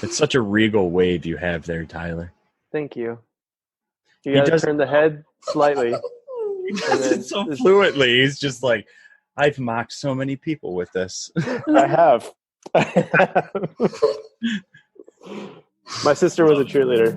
It's such a regal wave you have there, Tyler. Thank you. You got to turn the head slightly. He does it so fluently. He's just like, I've mocked so many people with this. I have. My sister was a cheerleader.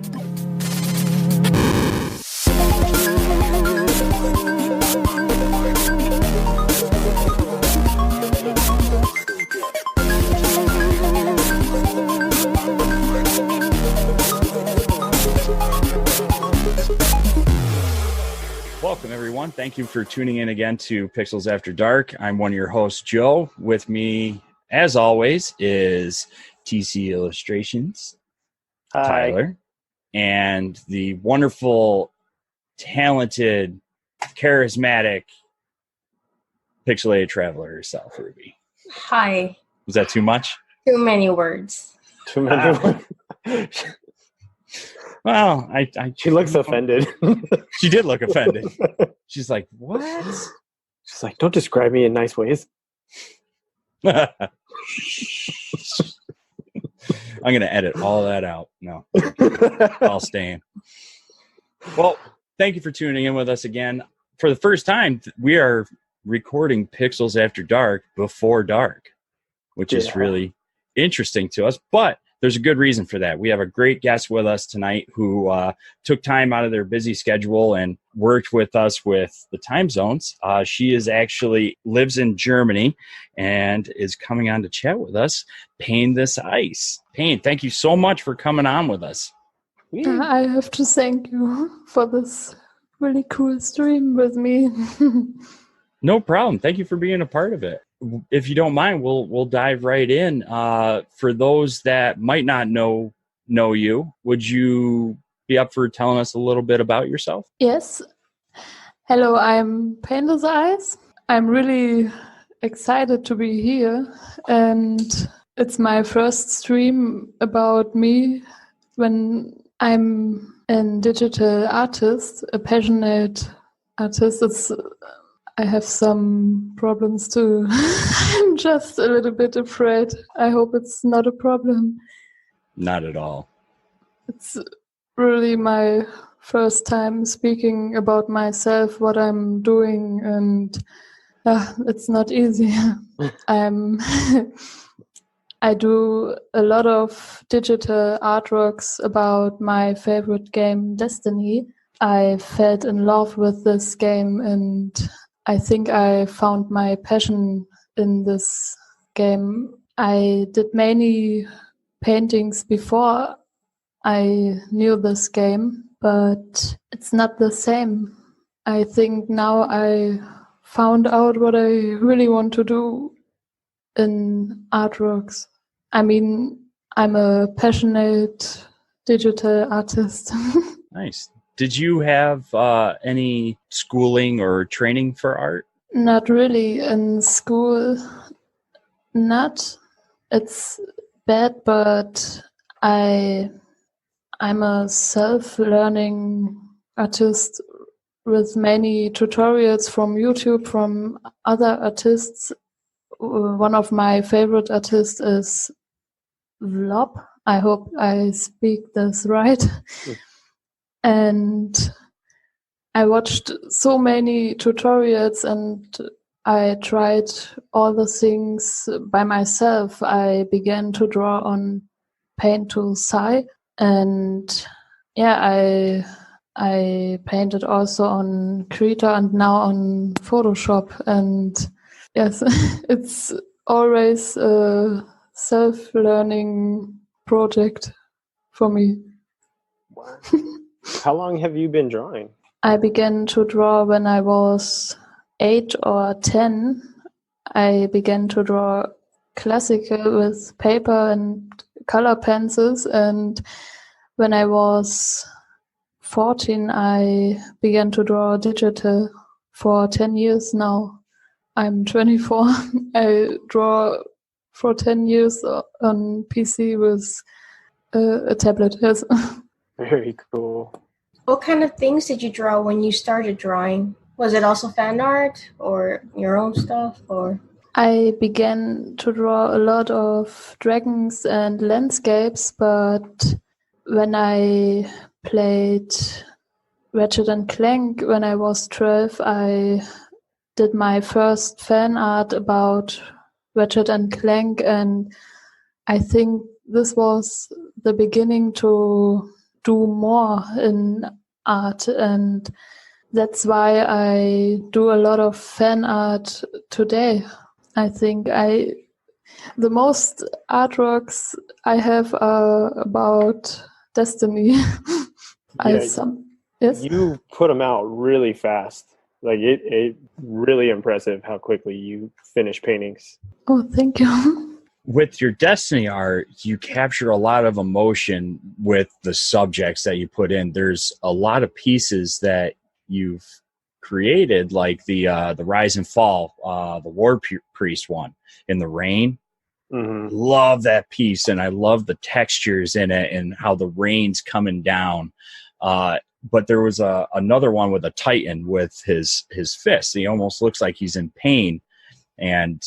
Welcome, everyone. Thank you for tuning in again to Pixels After Dark. I'm one of your hosts, Joe. With me, as always, is TCillustrations, Hi. Tyler, and the wonderful, talented, charismatic PixelatedTraveler herself, Ruby. Hi. Was that too much? Too many words. Too many words. Well, she looks offended. She did look offended. She's like, what? She's like, don't describe me in nice ways. I'm going to edit all that out. No, I'll stay in. Well, thank you for tuning in with us again. For the first time, we are recording Pixels After Dark before dark, which is really interesting to us. But there's a good reason for that. We have a great guest with us tonight who took time out of their busy schedule and worked with us with the time zones. She is actually lives in Germany and is coming on to chat with us. Painthisice. Pain, thank you so much for coming on with us. I have to thank you for this really cool stream with me. No problem. Thank you for being a part of it. If you don't mind, we'll dive right in. For those that might not know you, would you be up for telling us a little bit about yourself? Yes. Hello, I'm Painthisice. I'm really excited to be here, and it's my first stream about me when I'm a digital artist, a passionate artist. I have some problems too. I'm just a little bit afraid. I hope it's not a problem. Not at all. It's really my first time speaking about myself, what I'm doing, and it's not easy. I do a lot of digital artworks about my favorite game, Destiny. I fell in love with this game, and I think I found my passion in this game. I did many paintings before I knew this game, but it's not the same. I think now I found out what I really want to do in artworks. I mean, I'm a passionate digital artist. Nice. Did you have any schooling or training for art? Not really in school. Not. It's bad, but I'm a self-learning artist with many tutorials from YouTube, from other artists. One of my favorite artists is Vlop. I hope I speak this right. And I watched so many tutorials and I tried all the things by myself. I began to draw on Painthisice, and I painted also on Krita and now on Photoshop. And yes, it's always a self-learning project for me. Wow. How long have you been drawing? I began to draw when I was 8 or 10. I began to draw classical with paper and color pencils, and when I was 14, I began to draw digital for 10 years now. I'm 24. I draw for 10 years on PC with a tablet. Yes. Very cool. What kind of things did you draw when you started drawing? Was it also fan art or your own stuff? Or I began to draw a lot of dragons and landscapes, but when I played Ratchet and Clank when I was 12, I did my first fan art about Ratchet and Clank, and I think this was the beginning to do more in art, and that's why I do a lot of fan art today. I think the most artworks I have are about Destiny. Yes. You put them out really fast. Like it really impressive how quickly you finish paintings. Oh, thank you. With your Destiny art, you capture a lot of emotion with the subjects that you put in. There's a lot of pieces that you've created, like the Rise and Fall, the War Priest one in the rain. Mm-hmm. Love that piece, and I love the textures in it and how the rain's coming down. But there was another one with a Titan with his fist. He almost looks like he's in pain, and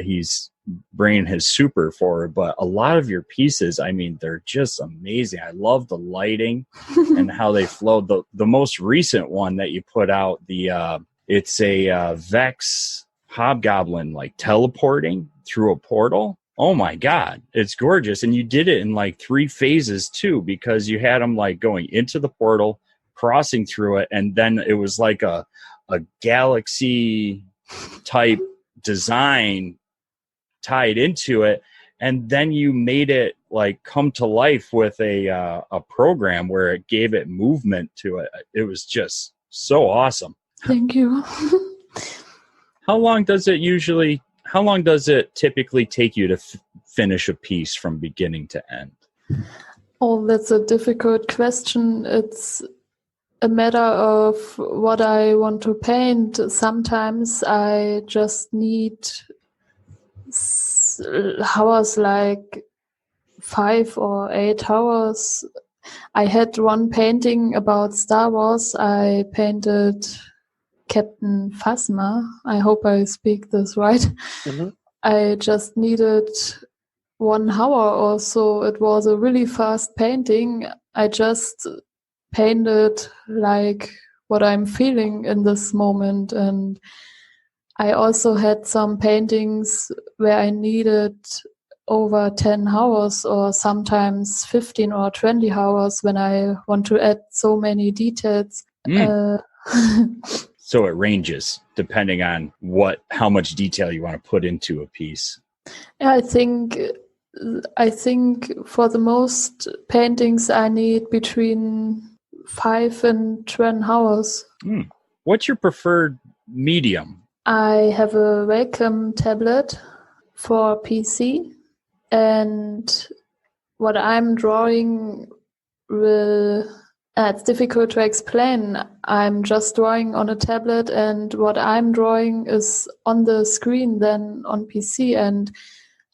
he's bringing his super forward. But a lot of your pieces, I mean, they're just amazing. I love the lighting and how they flow. The most recent one that you put out, it's a Vex hobgoblin like teleporting through a portal. Oh my God, it's gorgeous. And you did it in like 3 phases too, because you had them like going into the portal, crossing through it, and then it was like a galaxy type design tied into it, and then you made it like come to life with a program where it gave it movement to it. It was just so awesome. Thank you. How long does it typically take you to finish a piece from beginning to end? Oh, that's a difficult question. It's a matter of what I want to paint. Sometimes I just need hours, like 5 or 8 hours. I had one painting about Star Wars. I painted Captain Phasma. I hope I speak this right. Mm-hmm. I just needed 1 hour or so. It was a really fast painting. I just painted like what I'm feeling in this moment. And I also had some paintings where I needed over 10 hours or sometimes 15 or 20 hours when I want to add so many details. So it ranges depending on how much detail you want to put into a piece. Yeah, I think for the most paintings I need between 5 and 10 hours. What's your preferred medium? I have a Wacom tablet for PC, and what I'm drawing it's difficult to explain. I'm just drawing on a tablet, and what I'm drawing is on the screen than on PC, and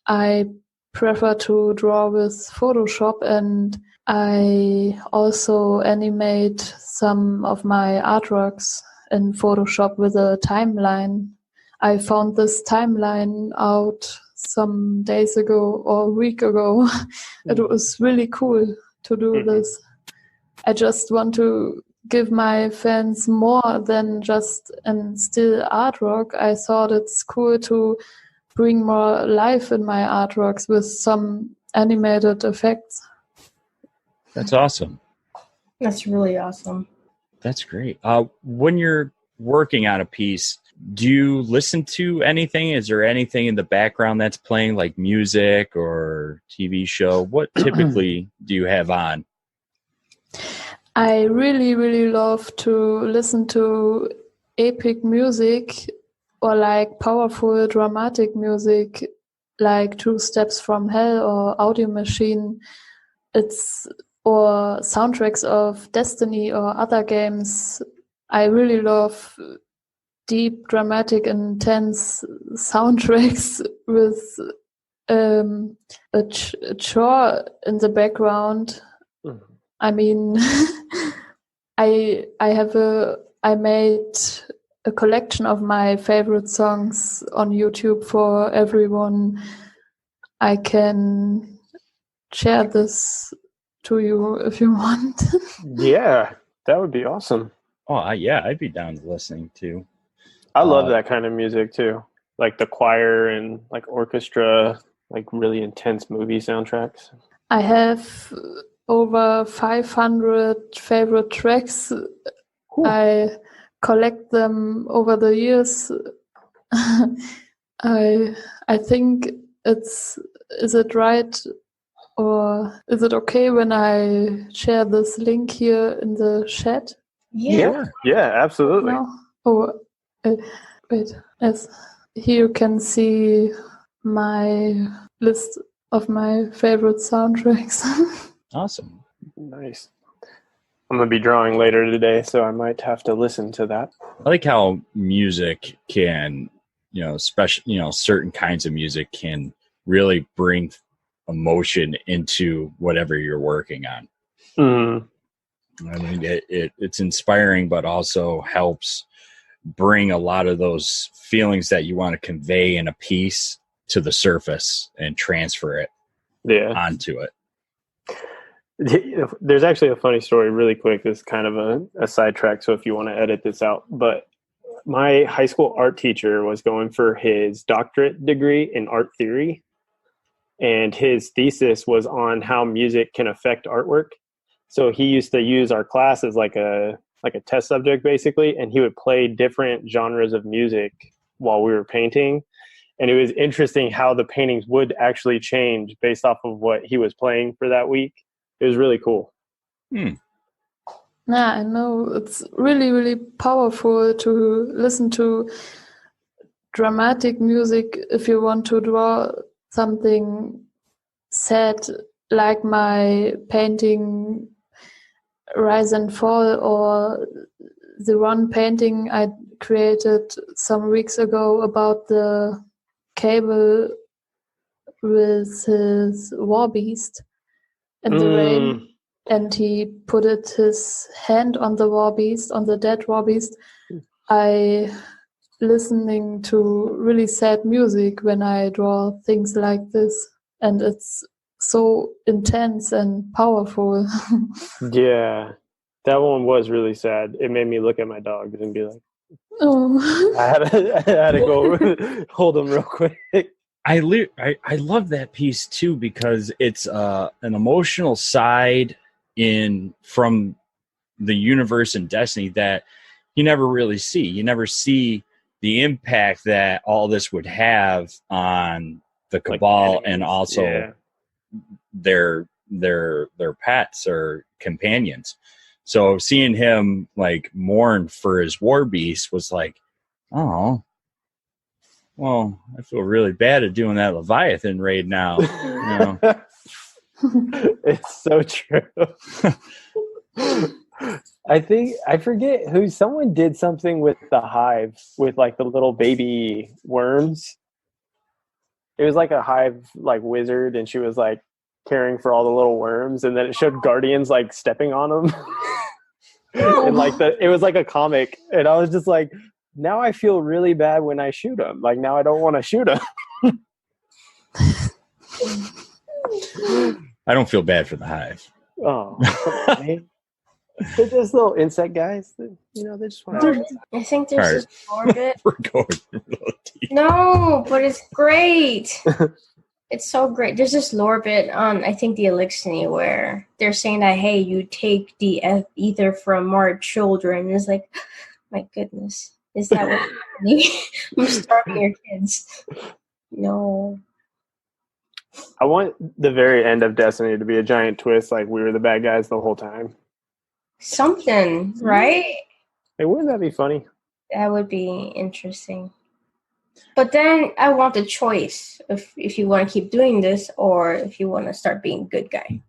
I prefer to draw with Photoshop, and I also animate some of my artworks in Photoshop with a timeline. I found this timeline out some days ago or a week ago. It was really cool to do this. I just want to give my fans more than just a still artwork. I thought it's cool to bring more life in my artworks with some animated effects. That's awesome. That's really awesome. That's great. When you're working on a piece, do you listen to anything? Is there anything in the background that's playing, like music or TV show? What typically do you have on? I really, really love to listen to epic music or like powerful dramatic music, like 2 Steps from Hell or Audio Machine. Or soundtracks of Destiny or other games. I really love deep, dramatic, intense soundtracks with a chore in the background. I mean, I made a collection of my favorite songs on YouTube for everyone. I can share this to you if you want. Yeah, that would be awesome. Oh, I'd be down to listening to. I love that kind of music too, like the choir and like orchestra, like really intense movie soundtracks. I have over 500 favorite tracks. Cool. I collect them over the years. I think is it right or is it okay when I share this link here in the chat? Yeah. Yeah, absolutely. No? Oh, wait. Yes. Here you can see my list of my favorite soundtracks. Awesome. Nice. I'm going to be drawing later today, so I might have to listen to that. I like how music can, certain kinds of music can really bring emotion into whatever you're working on. Mm. I mean, it's inspiring, but also helps bring a lot of those feelings that you want to convey in a piece to the surface and transfer it onto it. There's actually a funny story really quick. This is kind of a sidetrack, so if you want to edit this out. But my high school art teacher was going for his doctorate degree in art theory, and his thesis was on how music can affect artwork. So he used to use our class as like a test subject, basically, and he would play different genres of music while we were painting. And it was interesting how the paintings would actually change based off of what he was playing for that week. It was really cool. Yeah, I know. It's really, really powerful to listen to dramatic music if you want to draw something sad, like my painting Rise and Fall, or the one painting I created some weeks ago about the cable with his war beast in the rain, and he put his hand on the war beast, on the dead war beast. I listening to really sad music when I draw things like this, and it's so intense and powerful. Yeah, that one was really sad. It made me look at my dog and be like, Oh. I had to go hold him real quick. I love that piece too, because it's an emotional side from the universe and Destiny that you never really see. You never see the impact that all this would have on the Cabal, and also their pets or companions. So seeing him like mourn for his war beast was like, oh, well, I feel really bad at doing that Leviathan raid now. It's so true. I forget someone did something with the hive with like the little baby worms. It was like a hive like wizard, and she was like caring for all the little worms, and then it showed guardians like stepping on them. And like it was like a comic, and I was just like, now I feel really bad when I shoot them. Like now I don't want to shoot them. I don't feel bad for the hive. Oh, come on, man. They're just little insect guys. They just want to. I think there's this orbit. We're going real deep. No, but it's great. It's so great. There's this lore bit on, I think, the Elixir, where they're saying that, hey, you take the ether from our children. It's like, my goodness. Is that what's happening? I'm starving your kids. No. I want the very end of Destiny to be a giant twist, like we were the bad guys the whole time. Something, right? Hey, wouldn't that be funny? That would be interesting. But then I want the choice if you want to keep doing this or if you want to start being good guy.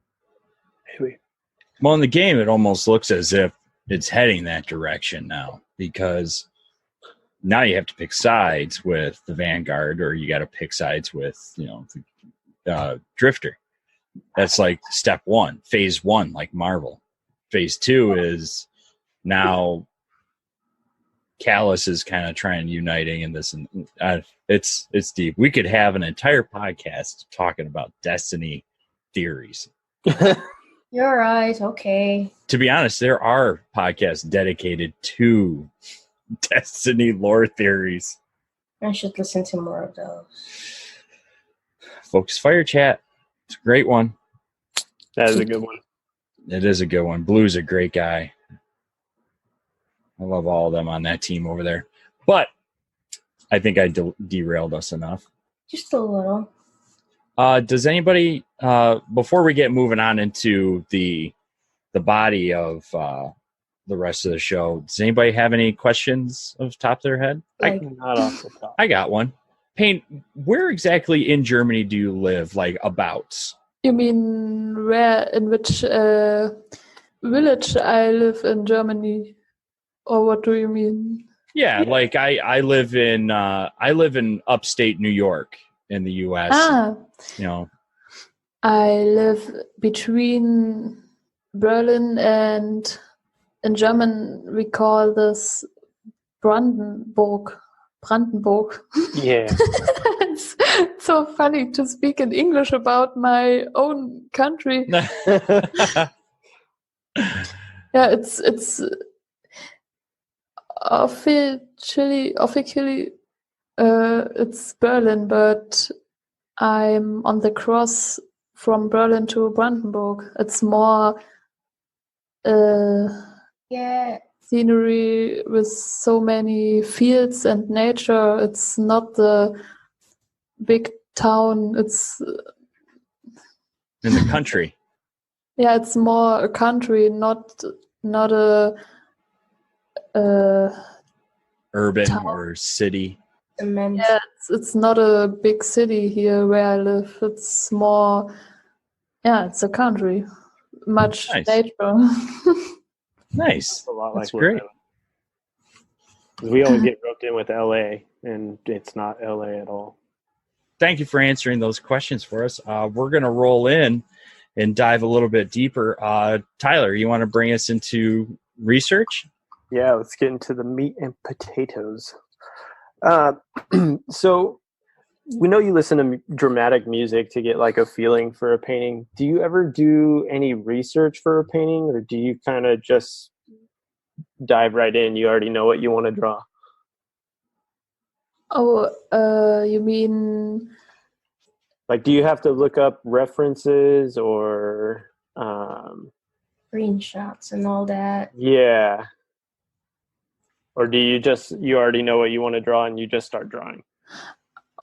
Well, in the game, it almost looks as if it's heading that direction now, because now you have to pick sides with the Vanguard, or you got to pick sides with, Drifter. That's like step one, phase one, like Marvel. Phase two is now Callus is kind of trying uniting in this, and it's deep. We could have an entire podcast talking about Destiny theories. You're right. Okay. To be honest, there are podcasts dedicated to Destiny lore theories. I should listen to more of those. Focus Fire Chat. It's a great one. That is a good one. It is a good one. Blue's a great guy. I love all of them on that team over there. But I think I derailed us enough. Just a little. Does anybody, before we get moving on into the body of the rest of the show, does anybody have any questions off the top of their head? Not off the top. I got one. Paint, where exactly in Germany do you live? Like, abouts? You mean in which village I live in Germany? Or what do you mean? Yeah, like I live in upstate New York in the U.S. You know, I live between Berlin and in German we call this Brandenburg. Yeah. It's so funny to speak in English about my own country. Yeah, it's officially it's Berlin, but I'm on the cross from Berlin to Brandenburg. It's more scenery with so many fields and nature. It's not the big town. It's in the country. Yeah, it's more a country, not a urban town. Or city. Yeah, it's not a big city here where I live. It's more, it's a country. Much Nice. nature. Nice. That's a lot That's like great. We always get roped in with LA, and it's not LA at all. Thank you for answering those questions for us. We're going to roll in and dive a little bit deeper. Tyler, you want to bring us into research? Yeah, let's get into the meat and potatoes. So we know you listen to dramatic music to get like a feeling for a painting. Do you ever do any research for a painting, or do you kind of just dive right in? You already know what you want to draw. Oh, you mean like, do you have to look up references or screenshots and all that? Yeah. Or do you already know what you want to draw and you just start drawing?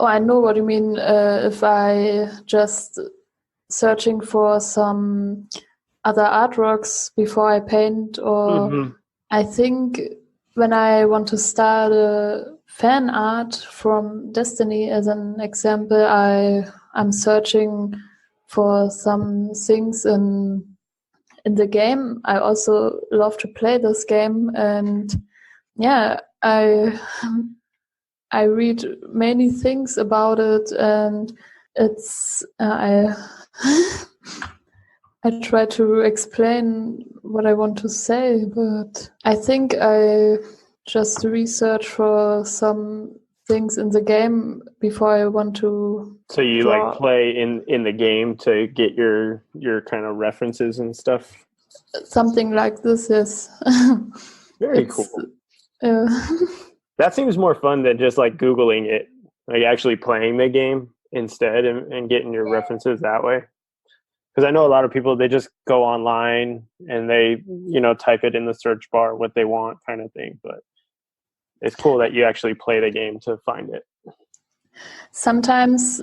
Oh, I know what you mean. If I just searching for some other artworks before I paint, or I think when I want to start a fan art from Destiny, as an example, I'm searching for some things in the game. I also love to play this game, and yeah, I read many things about it, and it's I try to explain what I want to say, but I think I just research for some things in the game before I want to. So you draw. like play in the game to get your kind of references and stuff? Something like this, yes. Very cool. That seems more fun than just like Googling it, like actually playing the game instead and getting your references that way. Because I know a lot of people, they just go online and they, type it in the search bar what they want kind of thing. But it's cool that you actually play the game to find it. Sometimes,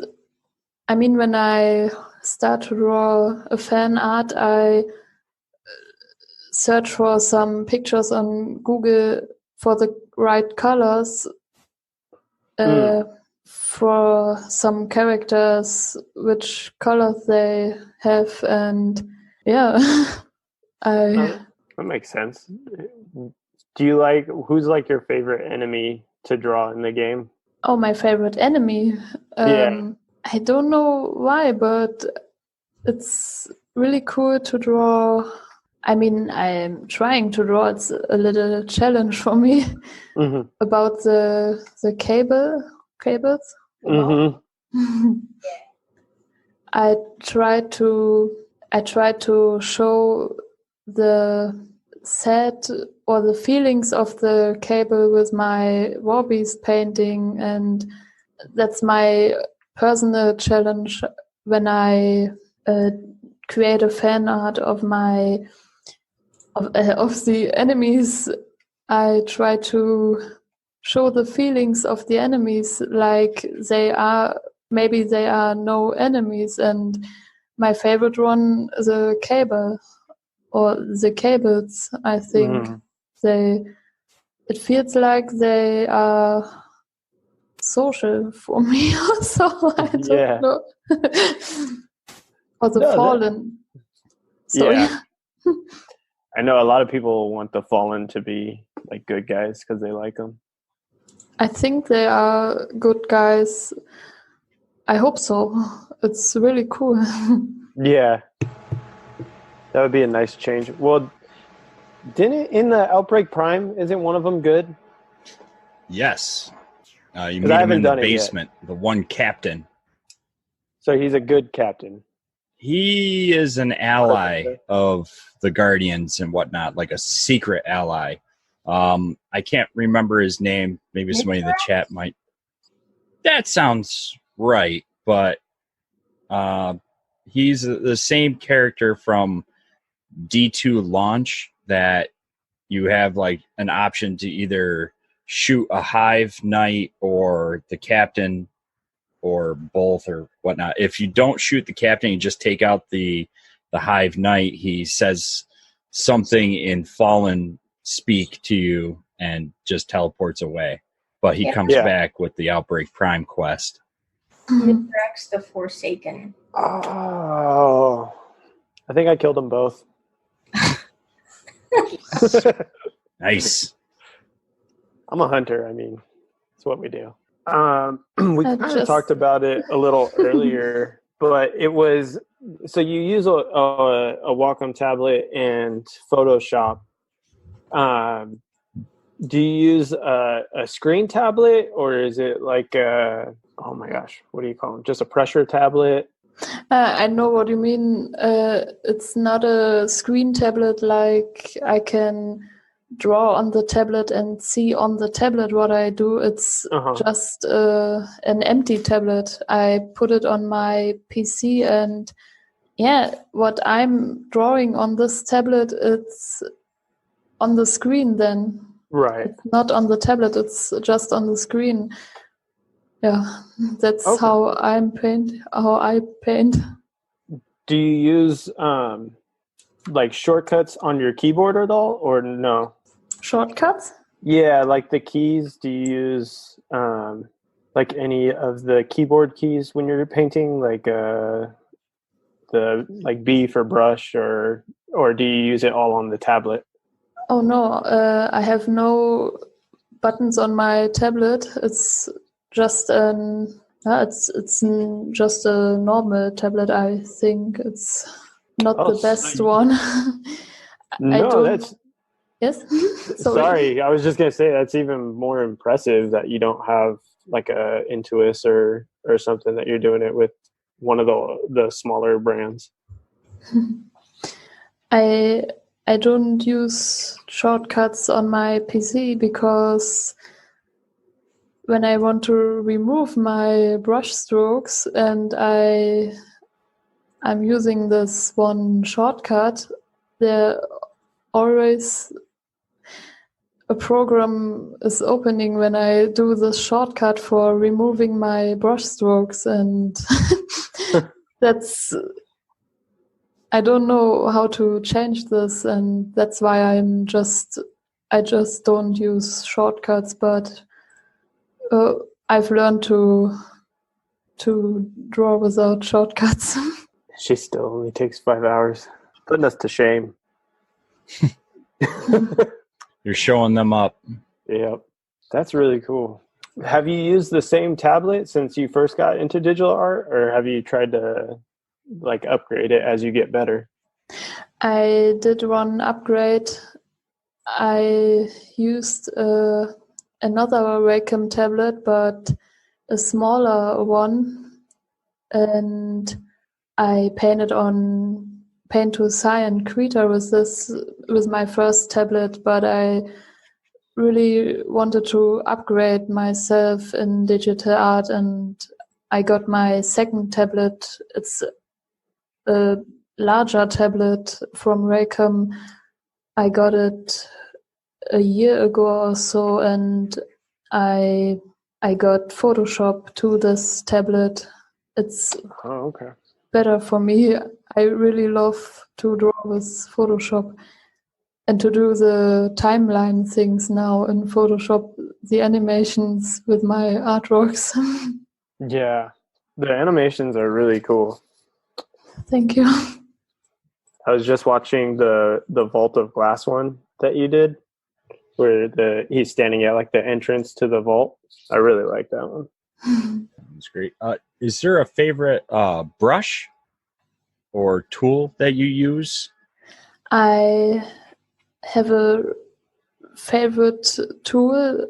I mean, when I start to draw a fan art, I search for some pictures on Google for the right colors for some characters, which colors they have, and That makes sense. Do you who's your favorite enemy to draw in the game? Oh, my favorite enemy. I don't know why, but it's really cool to draw I mean, I'm trying to draw. It's a little challenge for me about the cables. I try to show the sad or the feelings of the cable with my Warbeast painting, and that's my personal challenge when I create a fan art of the enemies. I try to show the feelings of the enemies like maybe they are no enemies, and my favorite one, the cable or the cables, I think it feels like they are social for me also. I don't know. Or the fallen. Sorry. Yeah. I know a lot of people want the fallen to be like good guys because they like them. I think they are good guys. I hope so. It's really cool. Yeah. That would be a nice change. Well, didn't in the Outbreak Prime, isn't one of them good? Yes. You meet him in the basement, the one captain. So he's a good captain. He is an ally of the Guardians and whatnot, like a secret ally. I can't remember his name. Maybe somebody in the chat might. That sounds right, but he's the same character from D2 Launch that you have like an option to either shoot a Hive Knight or the captain or both or whatnot. If you don't shoot the captain, you just take out the Hive Knight. He says something in Fallen speak to you and just teleports away. But he comes back with the Outbreak Prime quest. Mithrax the Forsaken. Oh, I think I killed them both. Nice. I'm a hunter. I mean, it's what we do. We kind of talked about it a little earlier, but it was so you use a Wacom tablet and Photoshop. Do you use a screen tablet, or is it like oh my gosh, what do you call them? Just a pressure tablet? I know what you mean. It's not a screen tablet like I can draw on the tablet and see on the tablet what I do. It's just an empty tablet. I put it on my PC, and what I'm drawing on this tablet, it's on the screen then. Right. It's not on the tablet, it's just on the screen. Yeah, that's how I paint. Do you use like shortcuts on your keyboard at all, or no? Shortcuts? Yeah, like the keys. Do you use like any of the keyboard keys when you're painting, like the like B for brush, or do you use it all on the tablet? Oh no, I have no buttons on my tablet. It's just just a normal tablet. I think it's not the best one. That's yes. Sorry, I was just gonna say that's even more impressive that you don't have like a Intuos or something, that you're doing it with one of the smaller brands. I don't use shortcuts on my PC because when I want to remove my brush strokes and I'm using this one shortcut, there always a program is opening when I do this shortcut for removing my brush strokes, and I don't know how to change this, and that's why I just don't use shortcuts, but I've learned to draw without shortcuts. She still only takes 5 hours. Putting us to shame. You're showing them up. Yep. That's really cool. Have you used the same tablet since you first got into digital art, or have you tried to like upgrade it as you get better? I did one upgrade. I used another Wacom tablet, but a smaller one, and I painted on Painthisice and Krita with my first tablet, but I really wanted to upgrade myself in digital art, and I got my second tablet. It's a larger tablet from Wacom. I got it a year ago or so, and I got Photoshop to this tablet. It's okay. better for me. I really love to draw with Photoshop and to do the timeline things now in Photoshop, the animations with my artworks. Yeah, the animations are really cool. Thank you. I was just watching the Vault of Glass one that you did, where he's standing at like the entrance to the vault. I really like that one. That's great. Is there a favorite brush or tool that you use? I have a favorite tool.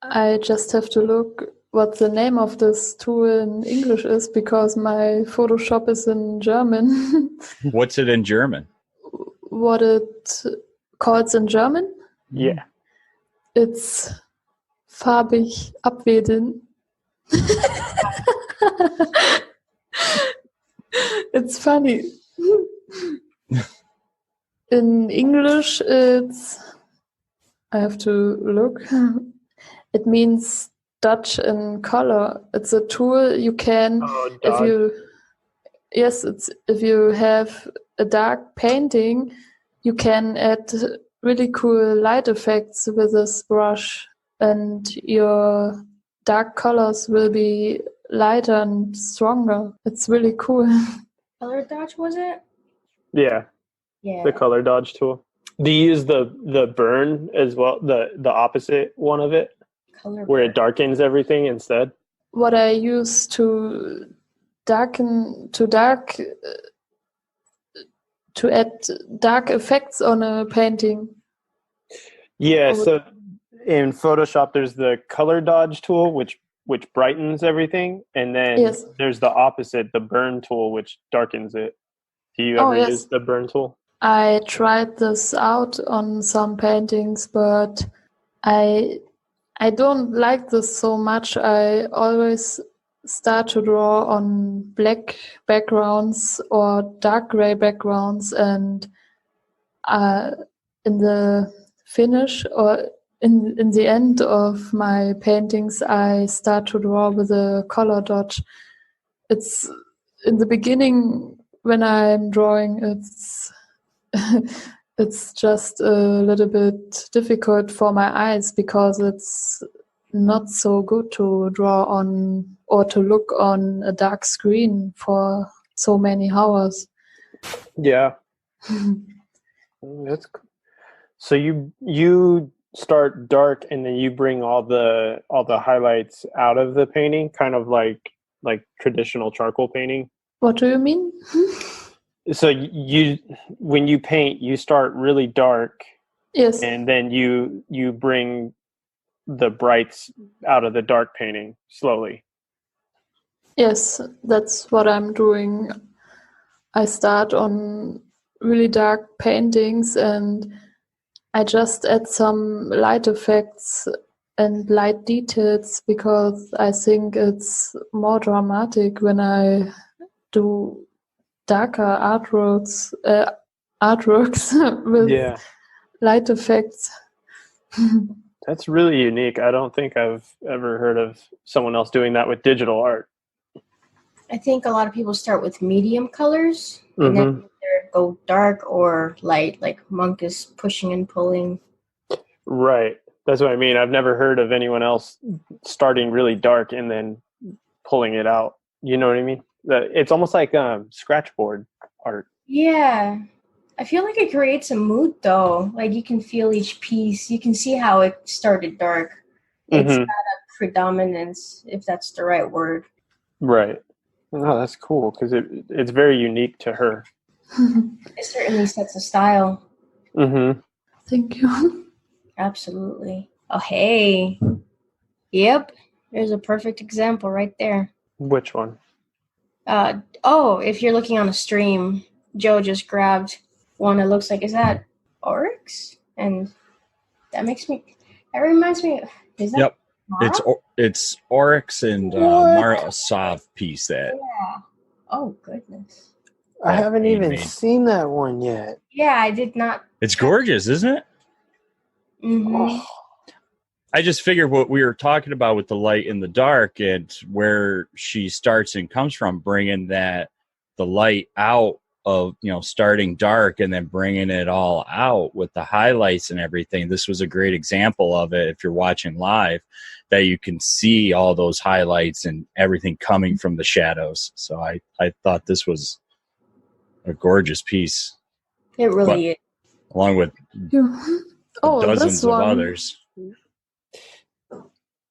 I just have to look what the name of this tool in English is, because my Photoshop is in German. What's it in German? What it calls in German? Yeah. It's farbig abwählen. It's funny. In English, I have to look. It means dodge in color. It's a tool you can, if you have a dark painting, you can add really cool light effects with this brush, and your dark colors will be lighter and stronger. It's really cool. Color dodge, was it? Yeah. Yeah. The color dodge tool. Do you use the burn as well, the opposite one of it, Color where burn. it darkens everything instead? What I use to add dark effects on a painting. Yeah, so in Photoshop there's the color dodge tool which brightens everything, and then there's the opposite, the burn tool, which darkens it. Do you ever use the burn tool? I tried this out on some paintings, but I don't like this so much. I always start to draw on black backgrounds or dark gray backgrounds, and in the finish or in the end of my paintings, I start to draw with a color dodge. It's in the beginning when I'm drawing, it's just a little bit difficult for my eyes, because it's not so good to draw on or to look on a dark screen for so many hours. Yeah. That's cool. So you start dark, and then you bring all the highlights out of the painting, kind of like traditional charcoal painting. What do you mean? So when you paint, you start really dark. Yes. And then you bring the brights out of the dark painting slowly. Yes, that's what I'm doing. I start on really dark paintings, and I just add some light effects and light details, because I think it's more dramatic when I do darker artworks with light effects. That's really unique. I don't think I've ever heard of someone else doing that with digital art. I think a lot of people start with medium colors and then either go dark or light, like Monk is pushing and pulling. Right. That's what I mean. I've never heard of anyone else starting really dark and then pulling it out. You know what I mean? It's almost like scratchboard art. Yeah. I feel like it creates a mood, though. Like, you can feel each piece. You can see how it started dark. It's got a predominance, if that's the right word. Right. No, that's cool, because it's very unique to her. It certainly sets a style. Mm-hmm. Thank you. Absolutely. Oh, hey. Yep. There's a perfect example right there. Which one? If you're looking on a stream, Joe just grabbed one that looks like, is that Oryx? And that reminds me, is that Yep. Mara? It's Oryx and Mara Sav piece that. Yeah. Oh, goodness. I haven't Pain even made. seen that one yet. Yeah, I did not. It's gorgeous, isn't it? Mm-hmm. Oh, I just figured what we were talking about with the light and the dark and where she starts and comes from, bringing the light out of, starting dark and then bringing it all out with the highlights and everything. This was a great example of it. If you're watching live, that you can see all those highlights and everything coming from the shadows. So I thought this was a gorgeous piece, It really is. along with dozens this of one. others.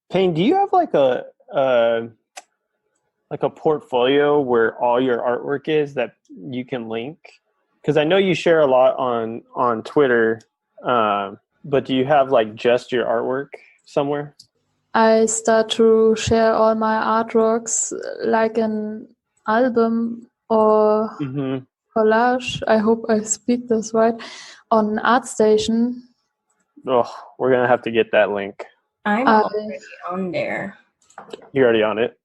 Payne, do you have like a portfolio where all your artwork is that you can link? Because I know you share a lot on Twitter, but do you have like just your artwork somewhere? I start to share all my artworks like an album or collage. I hope I speak this right. On ArtStation. Oh, we're gonna have to get that link. I'm already on there. You're already on it.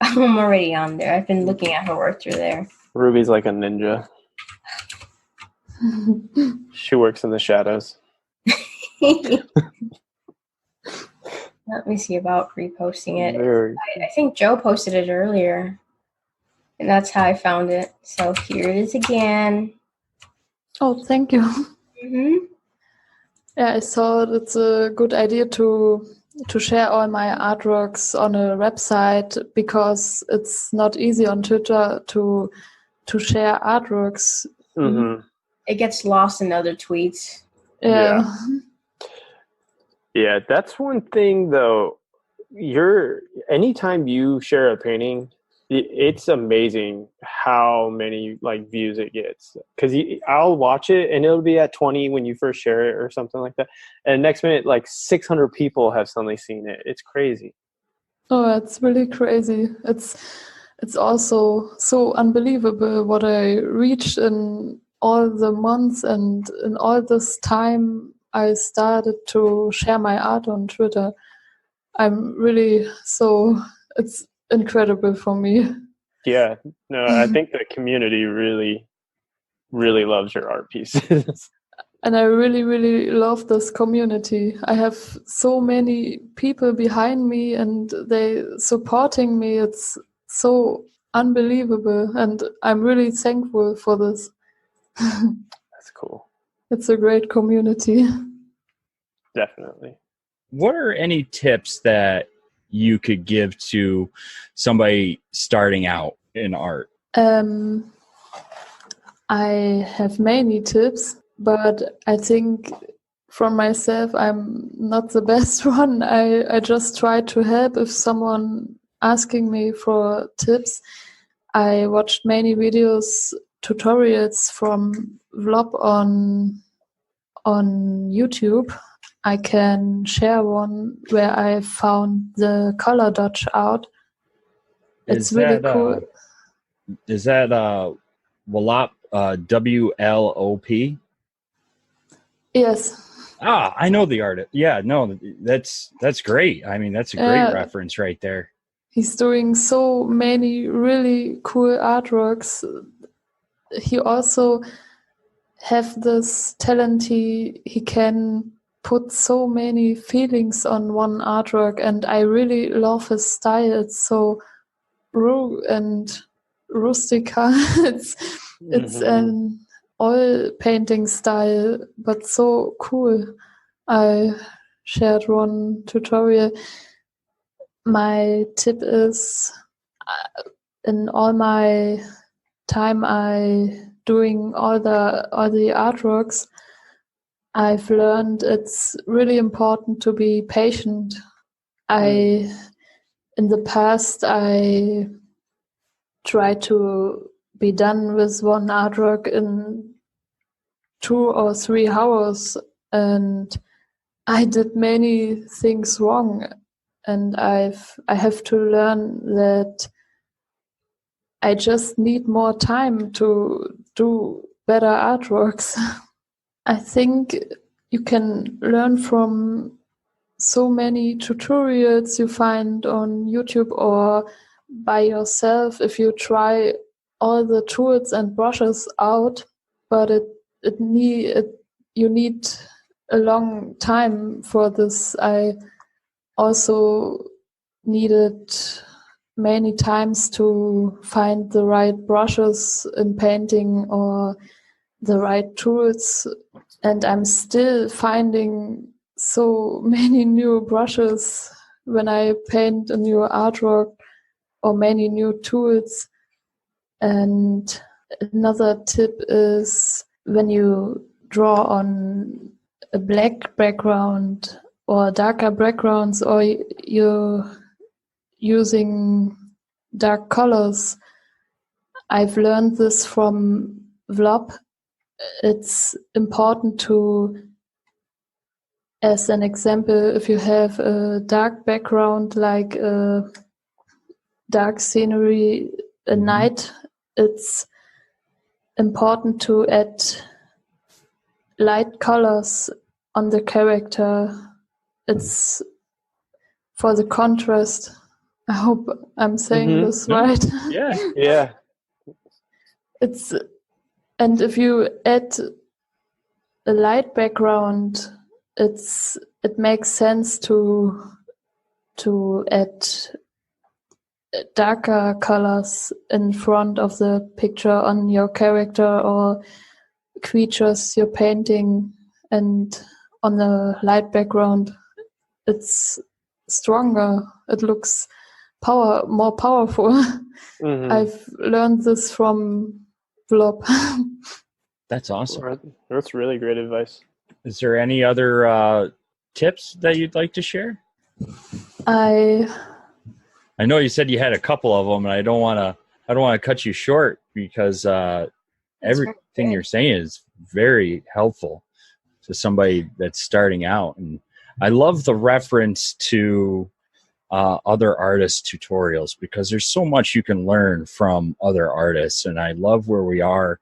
I'm already on there. I've been looking at her work through there. Ruby's like a ninja. She works in the shadows. Let me see about reposting it. Very- I think Joe posted it earlier, and that's how I found it. So here it is again. Oh, thank you. Mm-hmm. Yeah, I thought it's a good idea to share all my artworks on a website because it's not easy on Twitter to share artworks. Mm-hmm. It gets lost in other tweets. Yeah. Yeah, that's one thing though. Anytime you share a painting, it's amazing how many like views it gets. Because I'll watch it and it'll be at 20 when you first share it or something like that, and next minute like 600 people have suddenly seen it. It's crazy. Oh, it's really crazy. It's also so unbelievable what I reached in all the months and in all this time I started to share my art on Twitter. It's incredible for me. Yeah, no, I think the community really, really loves your art pieces. And I really, really love this community. I have so many people behind me and they supporting me. It's so unbelievable. And I'm really thankful for this. That's cool. It's a great community. Definitely. What are any tips that you could give to somebody starting out in art? I have many tips, but I think from myself, I'm not the best one. I just try to help if someone asking me for tips. I watched many videos, tutorials from Vlog on YouTube. I can share one where I found the color dodge out. It's really cool. Is that WLOP, WLOP? Yes. I know the art. Yeah, no, that's great. I mean, that's a great reference right there. He's doing so many really cool artworks. He also have this talent. He can put so many feelings on one artwork, and I really love his style. It's so raw and rustica. It's an oil painting style, but so cool. I shared one tutorial. My tip is, in all my time I doing all the artworks, I've learned it's really important to be patient. In the past I tried to be done with one artwork in 2 or 3 hours, and I did many things wrong, and I have to learn that I just need more time to do better artworks. I think you can learn from so many tutorials you find on YouTube or by yourself if you try all the tools and brushes out, but you need a long time for this. I also needed many times to find the right brushes in painting or the right tools, and I'm still finding so many new brushes when I paint a new artwork or many new tools. And another tip is when you draw on a black background or darker backgrounds, or you're using dark colors. I've learned this from Vlop. It's important to, as an example, if you have a dark background like a dark scenery, a night, it's important to add light colors on the character. It's for the contrast. I hope I'm saying this right. Yeah. And if you add a light background, it makes sense to add darker colors in front of the picture on your character or creatures you're painting, and on the light background it's stronger. It looks more powerful. I've learned this from Vlop. That's awesome. That's really great advice. Is there any other tips that you'd like to share? I know you said you had a couple of them, and I don't want to cut you short because everything you're saying is very helpful to somebody that's starting out. And I love the reference to other artists' tutorials because there's so much you can learn from other artists. And I love where we are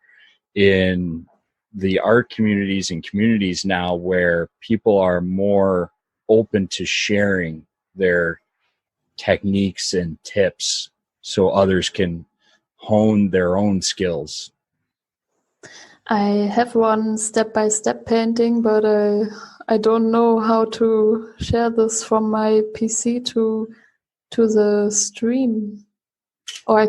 in the art communities and communities now where people are more open to sharing their techniques and tips so others can hone their own skills. I have one step-by-step painting, but I don't know how to share this from my PC to the stream. Or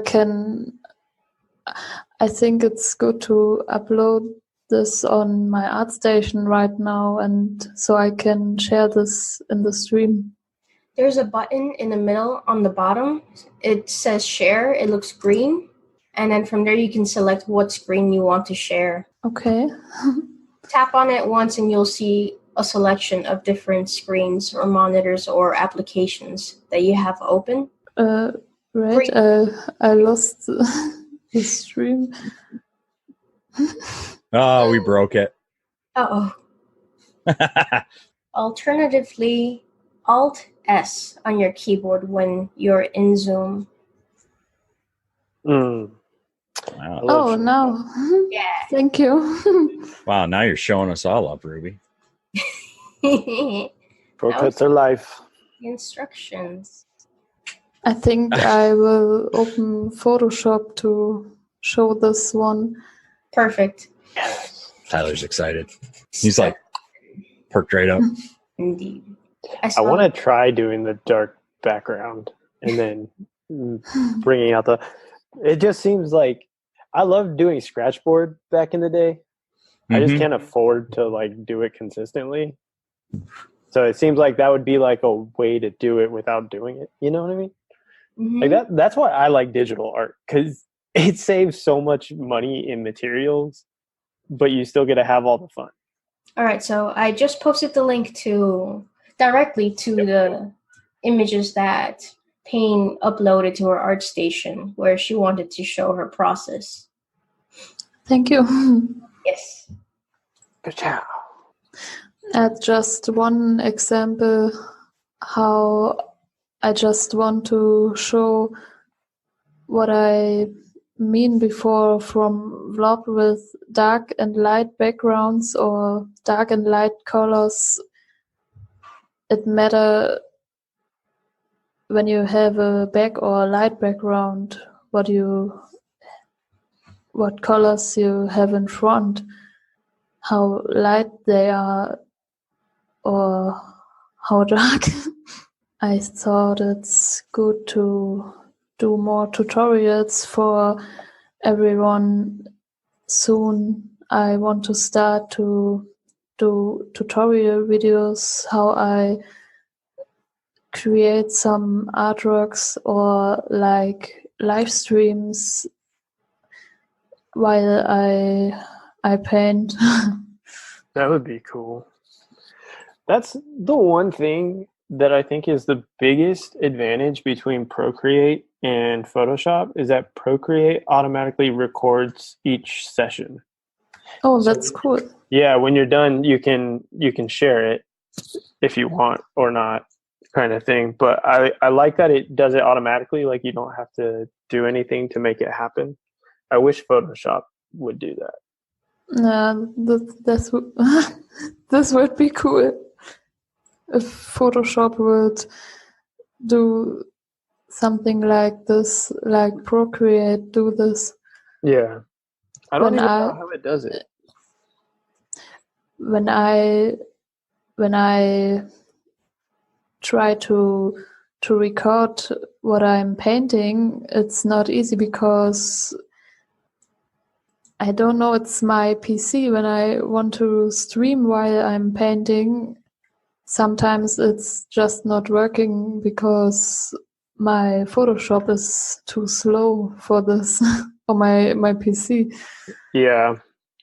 I think it's good to upload this on my ArtStation right now, and so I can share this in the stream. There's a button in the middle on the bottom. It says share. It looks green. And then from there you can select what screen you want to share. Okay. Tap on it once and you'll see a selection of different screens or monitors or applications that you have open. Right. I lost the stream. Oh, we broke it. Uh-oh. Alternatively, Alt-S on your keyboard when you're in Zoom. Wow. Oh, no. Yeah. Thank you. Wow, now you're showing us all up, Ruby. Shortcuts are life. Instructions. I think I will open Photoshop to show this one. Perfect. Tyler's excited. He's like perked right up. Indeed. I want to try doing the dark background and then bringing out it just seems like I loved doing scratchboard back in the day. I just can't afford to like do it consistently. So it seems like that would be like a way to do it without doing it. You know what I mean? Like that's why I like digital art, because it saves so much money in materials, but you still get to have all the fun. All right, so I just posted the link directly to the images that Payne uploaded to her ArtStation where she wanted to show her process. Thank you. Yes. Good job. That's just one example how I just want to show what I mean before from vlog with dark and light backgrounds or dark and light colors. It matter when you have a back or a light background, what colors you have in front, how light they are or how dark. I thought it's good to do more tutorials for everyone soon. I want to start to do tutorial videos, how I create some artworks or like live streams while I paint. That would be cool. That's the one thing that I think is the biggest advantage between Procreate and Photoshop is that Procreate automatically records each session. Oh, that's cool. Yeah, when you're done, you can share it if you want or not, kind of thing. But I like that it does it automatically. Like you don't have to do anything to make it happen. I wish Photoshop would do that. That's this would be cool if Photoshop would do something like this, like Procreate do this. Yeah, I don't even know how it does it. When I try to record what I'm painting, it's not easy because I don't know, it's my PC. When I want to stream while I'm painting, sometimes it's just not working because my Photoshop is too slow for this, or my PC. Yeah,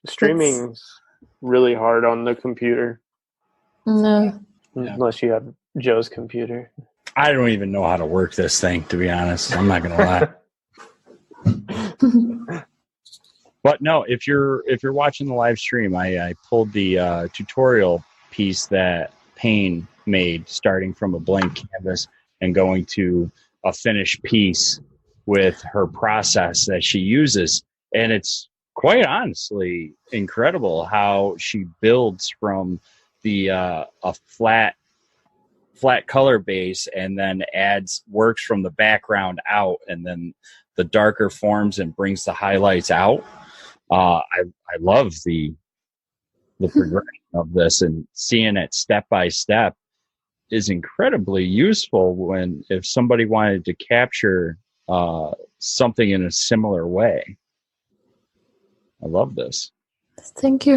streaming's really hard on the computer. No. Unless you have Joe's computer. I don't even know how to work this thing, to be honest. I'm not going to lie. But no, if you're watching the live stream, I pulled the tutorial piece that Payne made, starting from a blank canvas and going to a finished piece with her process that she uses, and it's quite honestly incredible how she builds from the a flat color base and then works from the background out, and then the darker forms and brings the highlights out. I love the progression of this, and seeing it step by step is incredibly useful if somebody wanted to capture something in a similar way. I love this. Thank you.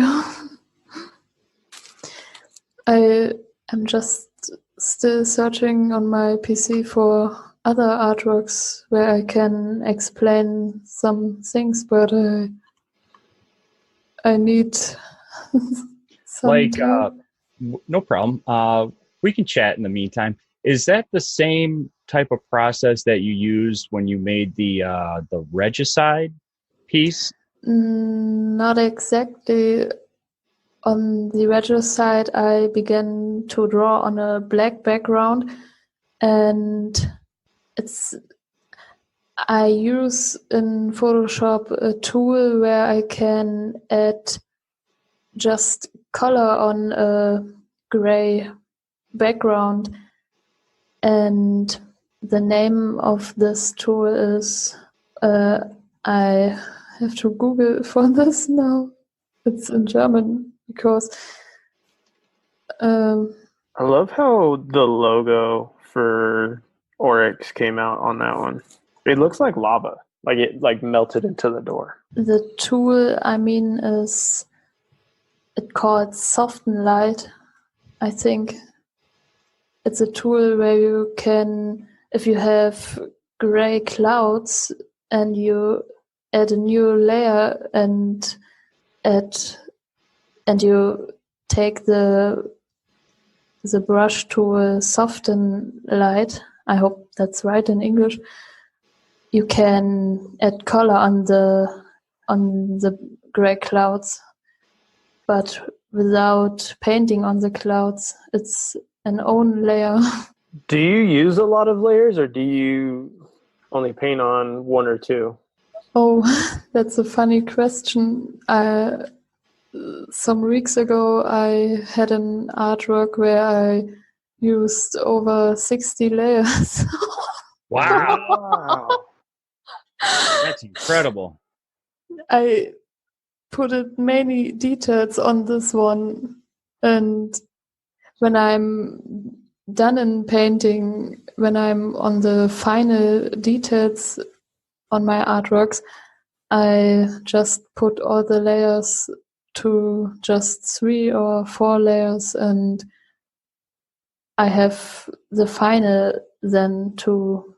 I'm just still searching on my PC for other artworks where I can explain some things, but I need some time. No problem. We can chat in the meantime. Is that the same type of process that you used when you made the regicide piece? Not exactly. On the regicide, I began to draw on a black background, and I use in Photoshop a tool where I can add just color on a gray background, and the name of this tool is I have to Google for this now. It's in German because I love how the logo for Oryx came out on that one. It looks like lava, like it melted into the door. The tool I mean is it called Soften Light. I think it's a tool where you can, if you have gray clouds and you add a new layer and you take the brush tool Soften Light, I hope that's right in English, you can add color on the gray clouds, but without painting on the clouds. It's an own layer. Do you use a lot of layers, or do you only paint on one or two? Oh, that's a funny question. Some weeks ago, I had an artwork where I used over 60 layers. Wow. That's incredible. I put it many details on this one, and when I'm done in painting, when I'm on the final details on my artworks, I just put all the layers to just 3 or 4 layers, and I have the final then to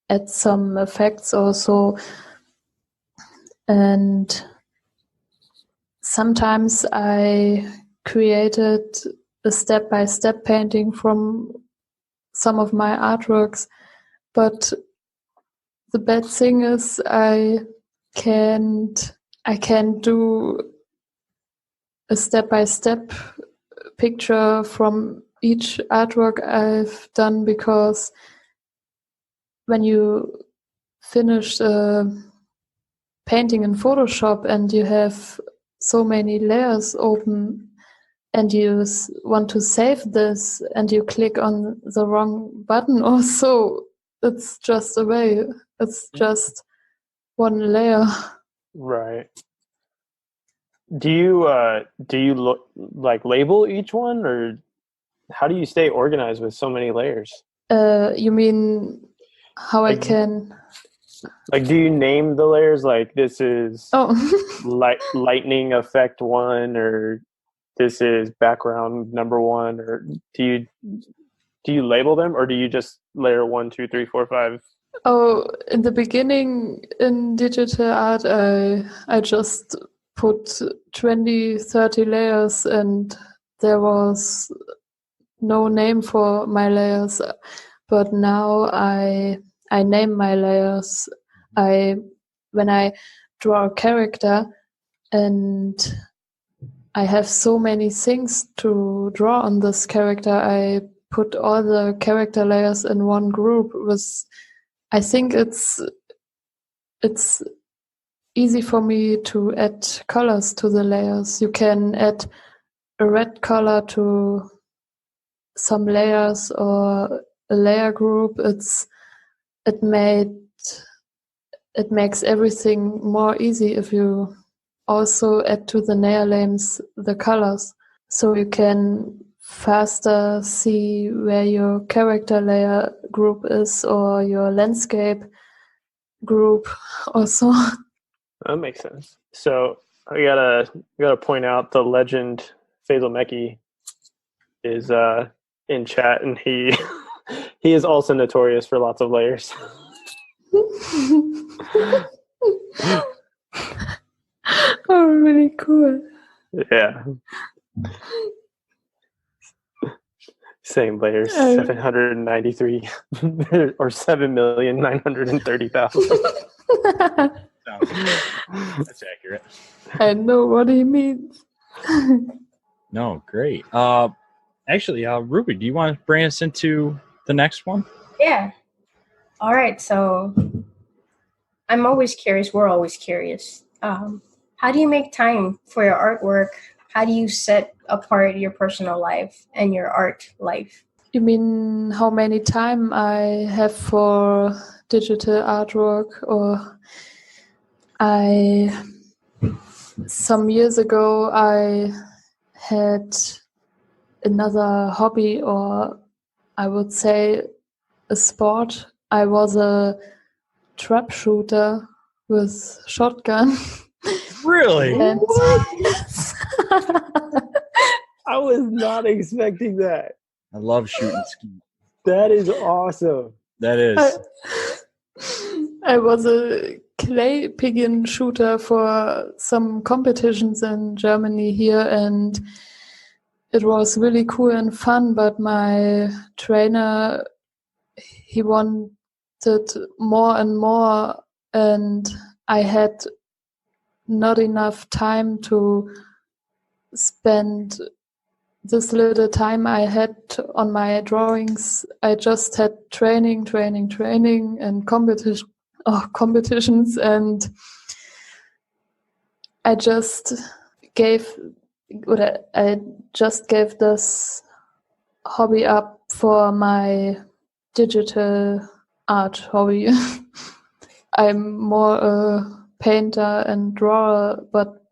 add some effects also. And sometimes I created a step-by-step painting from some of my artworks, but the bad thing is I can't do a step-by-step picture from each artwork I've done, because when you finish a painting in Photoshop and you have so many layers open and you want to save this and you click on the wrong button or so, it's just away. It's just one layer. Right. Do you look like label each one, or how do you stay organized with so many layers? You mean how I can? Like, do you name the layers? Like, this is Oh, lightning effect 1, or this is background number 1, or do you label them, or do you just layer 1, 2, 3, 4, 5? oh, in the beginning in digital art, I just put 20, 30 layers, and there was no name for my layers. But now I name my layers. When I draw a character and I have so many things to draw on this character, I put all the character layers in one group. I think it's easy for me to add colors to the layers. You can add a red color to some layers or a layer group. It makes everything more easy if you also add to the layer names the colors, so you can faster see where your character layer group is or your landscape group also. That makes sense. So I gotta point out the legend Faisal Meki is in chat, and he he is also notorious for lots of layers. Oh, really cool. Yeah. Same layers, 793 or 7,930,000. That's accurate. I know what he means. No, great. Actually, Ruby, do you want to bring us into the next one? Yeah. All right. So I'm always curious. We're always curious. How do you make time for your artwork? How do you set apart your personal life and your art life? You mean how many time I have for digital artwork? Or some years ago I had another hobby, or I would say a sport. I was a trap shooter with shotgun. Really? And What? I was not expecting that. I love shooting ski. That is awesome. That is. I was a clay pigeon shooter for some competitions in Germany here, and it was really cool and fun, but my trainer, he wanted more and more, and I had not enough time to spend this little time I had on my drawings. I just had training, and competitions, and I just gave this hobby up for my digital art hobby. I'm more a painter and drawer, but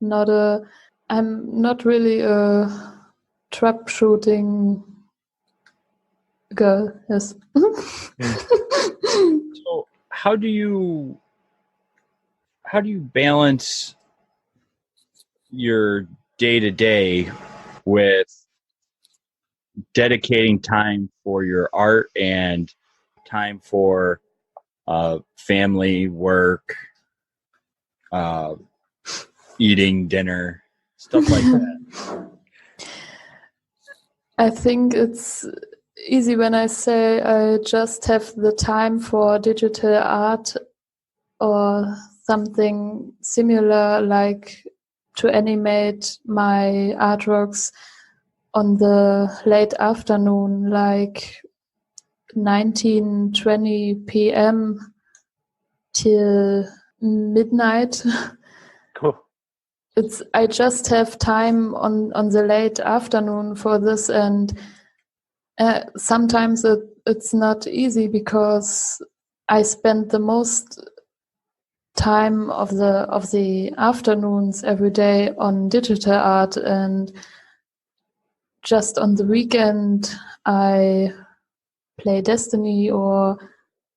I'm not really a trap shooting girl. Yes. So how do you balance your day-to-day with dedicating time for your art and time for family, work, eating dinner, stuff like that? I think it's easy when I say I just have the time for digital art or something similar, like to animate my artworks on the late afternoon, like 19-20 p.m. till midnight. Cool. I just have time on the late afternoon for this, and sometimes it's not easy because I spend the most time of the afternoons every day on digital art, and just on the weekend I play Destiny or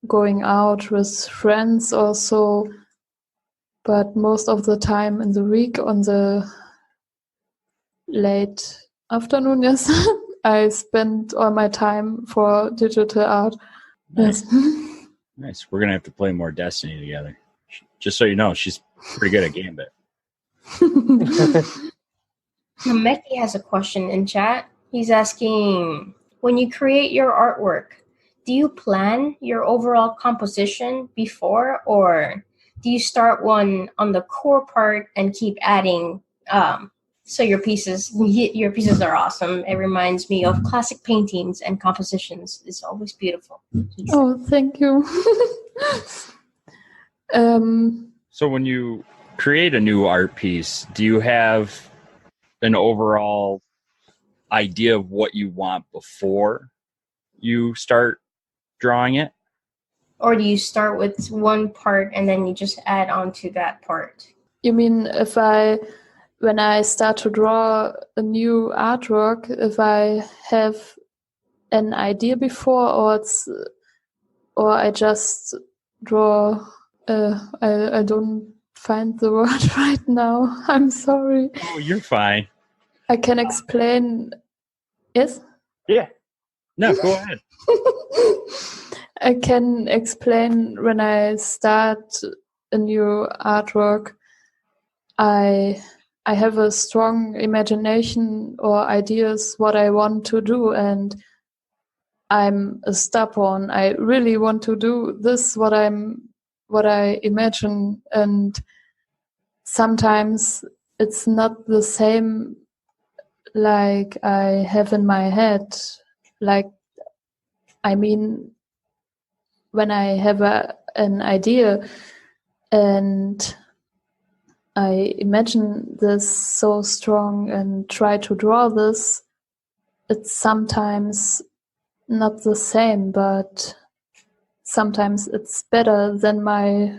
going out with friends or so. But most of the time in the week, on the late afternoon, yes, I spend all my time for digital art. Nice. Yes. Nice. We're gonna have to play more Destiny together. Just so you know, she's pretty good at Gambit. Meki has a question in chat. He's asking, when you create your artwork, do you plan your overall composition before, or do you start one on the core part and keep adding? So your pieces are awesome. It reminds me of classic paintings and compositions. It's always beautiful. Oh, thank you. So when you create a new art piece, do you have an overall idea of what you want before you start drawing it? Or do you start with one part and then you just add on to that part? You mean when I start to draw a new artwork, if I have an idea before, or I just draw? I don't find the word right now. I'm sorry. Oh, you're fine. I can explain. Yes? Yeah. No, go ahead. I can explain when I start a new artwork. I have a strong imagination or ideas what I want to do, and I'm a stubborn. I really want to do this what I imagine, and sometimes it's not the same like I have in my head. Like, I mean, when I have an idea and I imagine this so strong and try to draw this, it's sometimes not the same, but sometimes it's better than my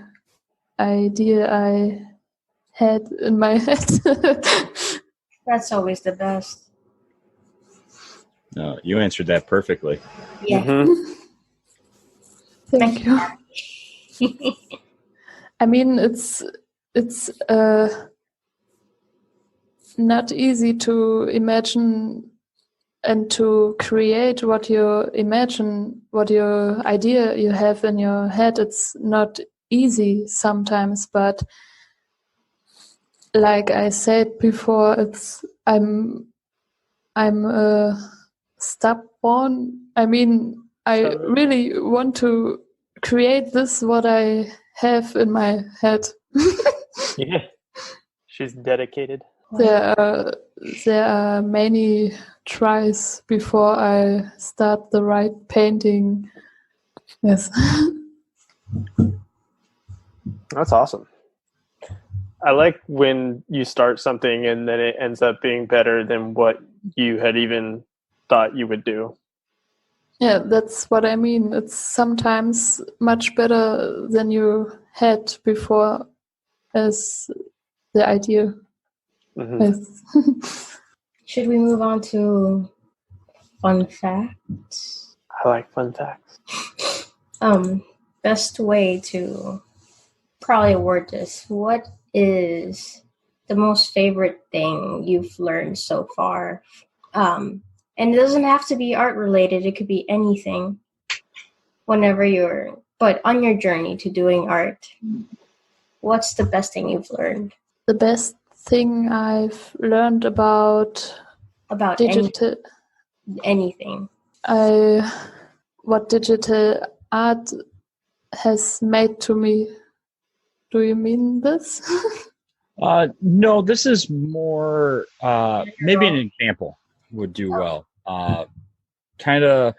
idea I had in my head. That's always the best. No, you answered that perfectly. Yeah. Mm-hmm. Thank you. I mean, it's not easy to imagine and to create what you imagine, what your idea you have in your head. It's not easy sometimes, but like I said before, I'm stubborn. I mean, I really want to create this what I have in my head. Yeah. She's dedicated. There are many tries before I start the right painting. Yes. That's awesome. I like when you start something and then it ends up being better than what you had even thought you would do. Yeah, that's what I mean. It's sometimes much better than you had before as the idea. Mm-hmm. Yes. Should we move on to fun facts? I like fun facts. Best way to probably word this. What is the most favorite thing you've learned so far? And it doesn't have to be art related. It could be anything. But on your journey to doing art, what's the best thing you've learned? The best thing I've learned about digital anything. What digital art has made to me. Do you mean this? No, this is more maybe an example would do well. Kind of,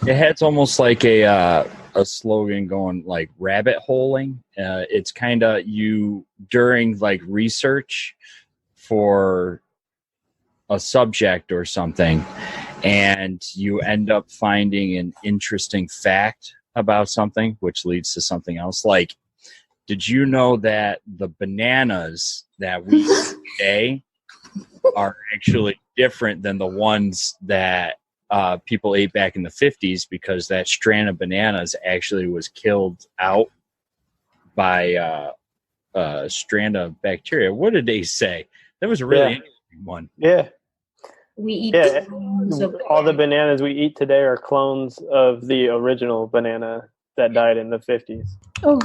it has almost like a slogan going like rabbit holing. It's kind of you during like research for a subject or something, and you end up finding an interesting fact about something, which leads to something else. Like, did you know that the bananas that we eat today are actually different than the ones that people ate back in the 50s, because that strand of bananas actually was killed out by a strand of bacteria? What did they say? That was a really interesting one. Yeah. We eat all the bananas we eat today are clones of the original banana that died in the 50s. Oh.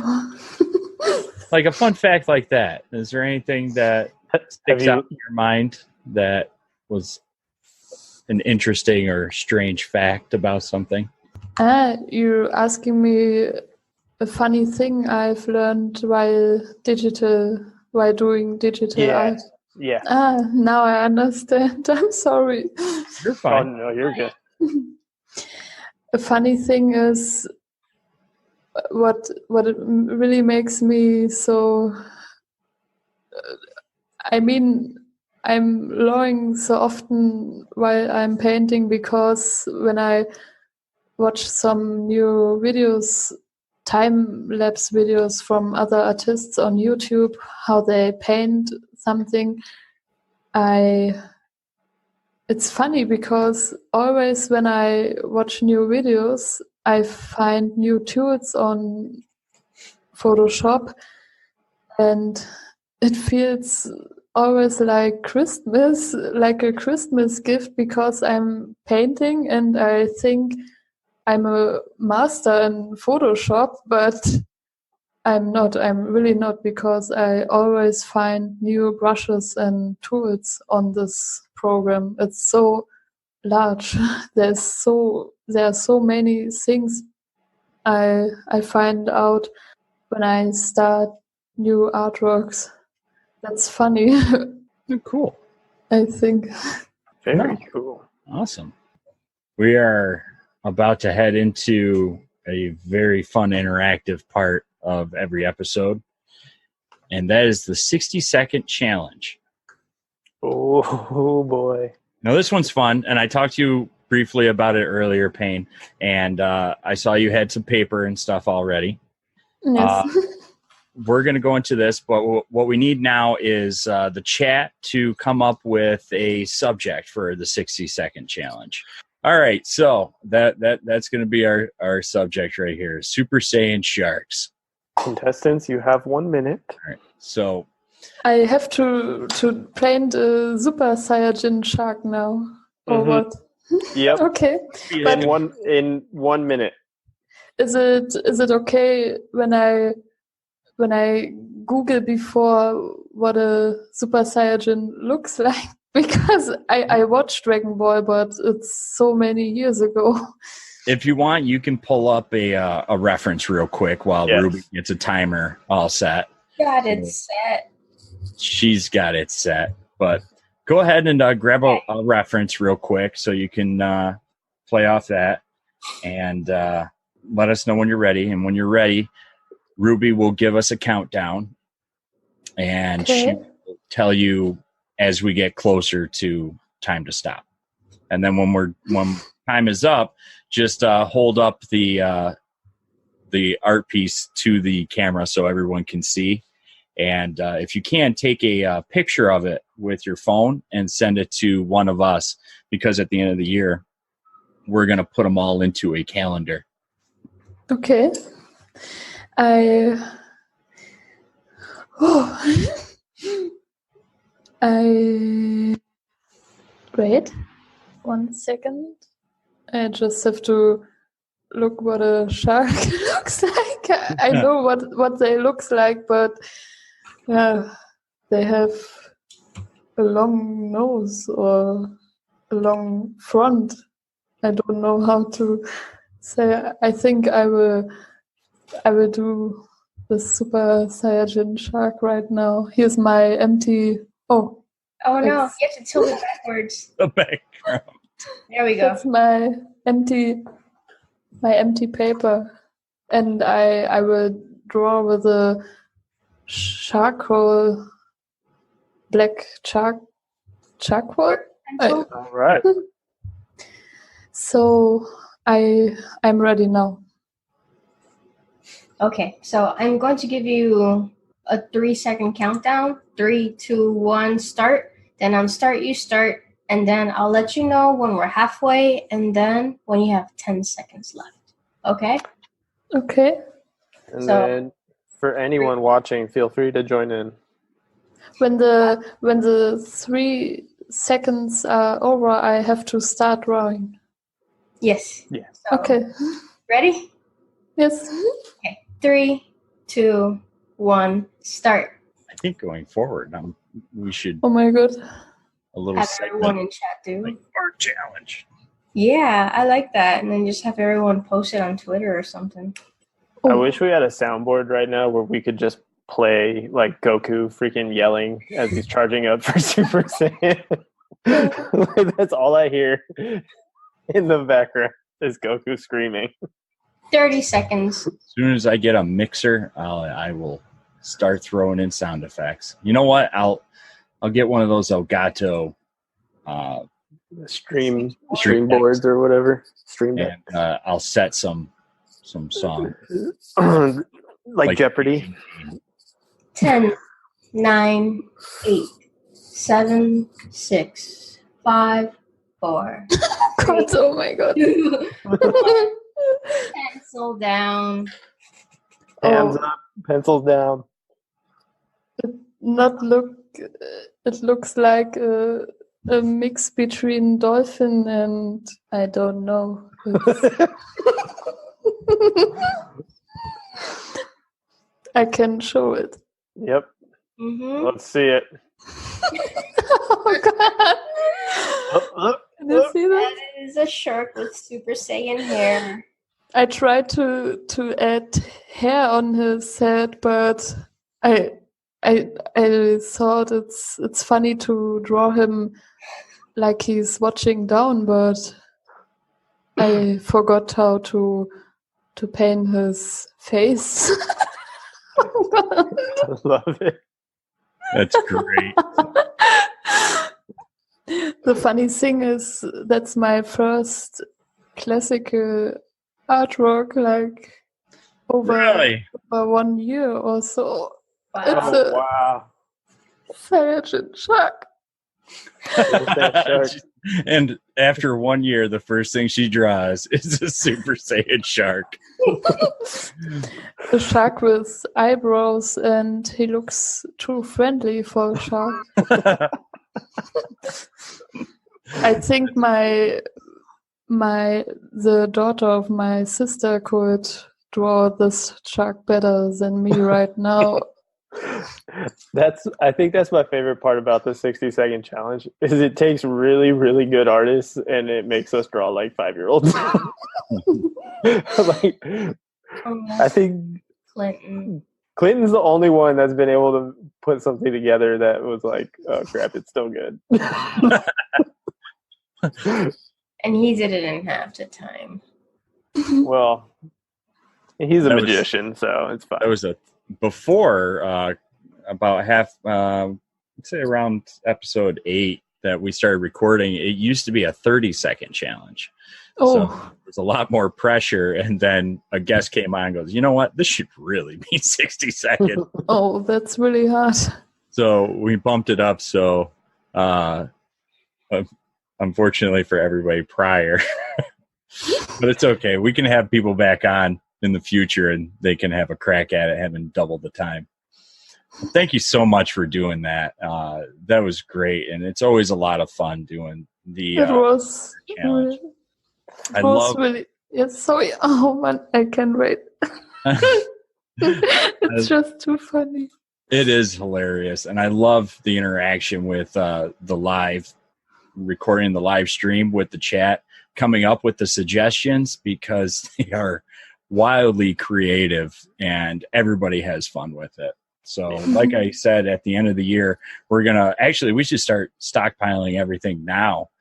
Like a fun fact like that. Is there anything that sticks out in your mind that was an interesting or strange fact about something? You're asking me a funny thing I've learned while doing digital art. Yeah. Now I understand. I'm sorry. You're fine. Oh, no, you're good. A funny thing is what it really makes me so. I mean, I'm longing so often while I'm painting, because when I watch some new videos, time-lapse videos from other artists on YouTube, how they paint something, it's funny because always when I watch new videos, I find new tools on Photoshop, and it feels always like Christmas, like a Christmas gift, because I'm painting and I think I'm a master in Photoshop, but I'm not. I'm really not, because I always find new brushes and tools on this program. It's so large. There are so many things I find out when I start new artworks. That's funny. Cool. I think. Very cool. Awesome. We are about to head into a very fun interactive part of every episode, and that is the 60-second challenge. Oh boy. Now this one's fun, and I talked to you briefly about it earlier, Payne, and I saw you had some paper and stuff already. Yes. We're going to go into this, but what we need now is the chat to come up with a subject for the 60-second challenge. All right, so that's going to be our subject right here: Super Saiyan sharks. Contestants, you have 1 minute. All right, so I have to paint a Super Saiyajin shark now, or what? Yep. Okay. In 1 minute. Is it okay when I Google before what a Super Saiyajin looks like? Because I watched Dragon Ball, but it's so many years ago. If you want, you can pull up a reference real quick while Ruby gets a timer all set. Got it set. she's got it set. But go ahead and grab a reference real quick so you can play off that and let us know when you're ready. And when you're ready, Ruby will give us a countdown, and she will tell you as we get closer to time to stop. And then when time is up, just hold up the art piece to the camera so everyone can see. And if you can, take a picture of it with your phone and send it to one of us, because at the end of the year, we're going to put them all into a calendar. Okay. Wait 1 second. I just have to look what a shark looks like. I know what they looks like, but they have a long nose or a long front. I don't know how to say. I think I will do the Super Saiyajin shark right now. Here's my empty. Oh no! You have to tilt it backwards. The background. There we go. That's my empty paper, and I will draw with a charcoal, black charcoal. All right. So I'm ready now. Okay, so I'm going to give you a 3-second countdown. 3, 2, 1, start. Then on start, you start. And then I'll let you know when we're halfway, and then when you have 10 seconds left. Okay? Okay. And then for anyone watching, feel free to join in. When the 3 seconds are over, I have to start drawing. Yes. Yes. So, Okay. ready? Yes. Okay. 3, 2, 1, start. I think going forward, we should Oh my god. a little Have everyone segment in chat do. like art challenge. Yeah, I like that. And then just have everyone post it on Twitter or something. I wish we had a soundboard right now where we could just play like Goku freaking yelling as he's charging up for Super Saiyan. That's all I hear in the background is Goku screaming. 30 seconds. As soon as I get a mixer, I will start throwing in sound effects. You know what? I'll get one of those Elgato Stream boards or whatever. Stream deck. and I'll set some song like Jeopardy. 10, 9, 8, 7, 6, 5, 4. God, oh my god. 2, pencil down. Hands up, pencils down. It looks like a mix between dolphin and I don't know. I can show it. Yep. Mm-hmm. Let's see it. Oh god. Can you see that? That is a shark with Super Saiyan hair. I tried to add hair on his head, but I thought it's funny to draw him like he's watching down, but I forgot how to paint his face. I love it. That's great. The funny thing is that's my first classical artwork, like over 1 year or so. Wow. It's a Wow. Saiyajin shark. And after 1 year, the first thing she draws is a Super Saiyan shark. A shark with eyebrows, and he looks too friendly for a shark. I think the daughter of my sister could draw this shark better than me right now. I think that's my favorite part about the 60-second challenge is it takes really, really good artists and it makes us draw like 5-year-olds. I think Clinton. Clinton's the only one that's been able to put something together that was like, oh crap, it's still good. And he did it in half the time. Well, he's a magician, so it's fine. That was before about half, let's say around episode 8 that we started recording. It used to be a 30-second challenge. So there's a lot more pressure. And then a guest came on and goes, you know what? This should really be 60 seconds. Oh, that's really hard. So we bumped it up. So unfortunately for everybody prior, but it's okay. We can have people back on in the future and they can have a crack at it, having double the time. Thank you so much for doing that. That was great. And it's always a lot of fun doing the challenge. Yes, sorry. Oh man, I can't wait. It's just too funny. It is hilarious. And I love the interaction with the live recording, the live stream with the chat, coming up with the suggestions, because they are wildly creative and everybody has fun with it. So like I said, at the end of the year, we should start stockpiling everything now.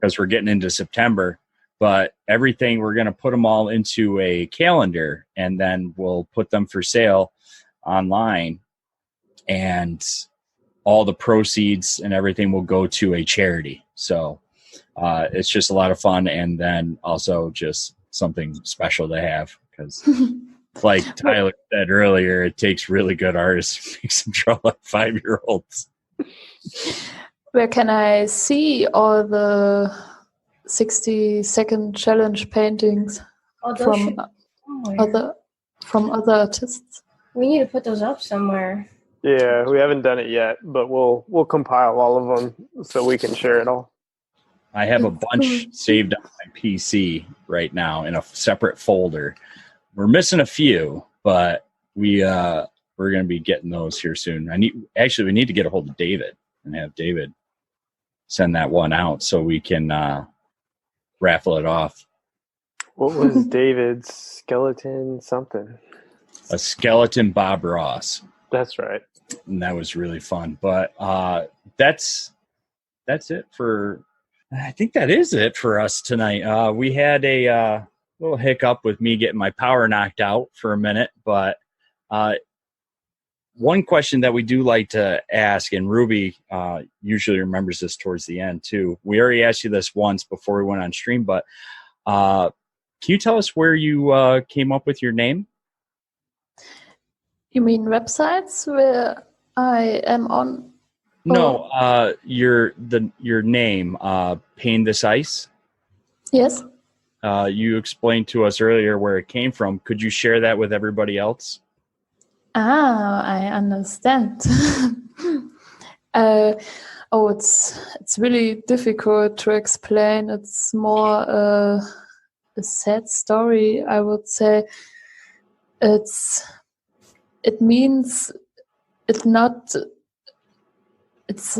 Because we're getting into September, but everything, we're going to put them all into a calendar and then we'll put them for sale online, and all the proceeds and everything will go to a charity. So it's just a lot of fun, and then also just something special to have, because like Tyler said earlier, it takes really good artists to make some draw like 5-year-olds. Where can I see all the 60-second challenge paintings from other artists? We need to put those up somewhere. Yeah, we haven't done it yet, but we'll compile all of them so we can share it all. I have a bunch saved on my PC right now in a separate folder. We're missing a few, but we're going to be getting those here soon. We need to get a hold of David and have David send that one out so we can raffle it off. What was David's skeleton something? A skeleton Bob Ross. That's right. And that was really fun. But that's it for, I think that is it for us tonight. We had a little hiccup with me getting my power knocked out for a minute, but one question that we do like to ask, and Ruby usually remembers this towards the end too. We already asked you this once before we went on stream, but can you tell us where you came up with your name? You mean websites where I am on? No, your name, Painthisice. Yes. You explained to us earlier where it came from. Could you share that with everybody else? I understand. It's really difficult to explain. It's more a sad story, I would say. It means it's not. It's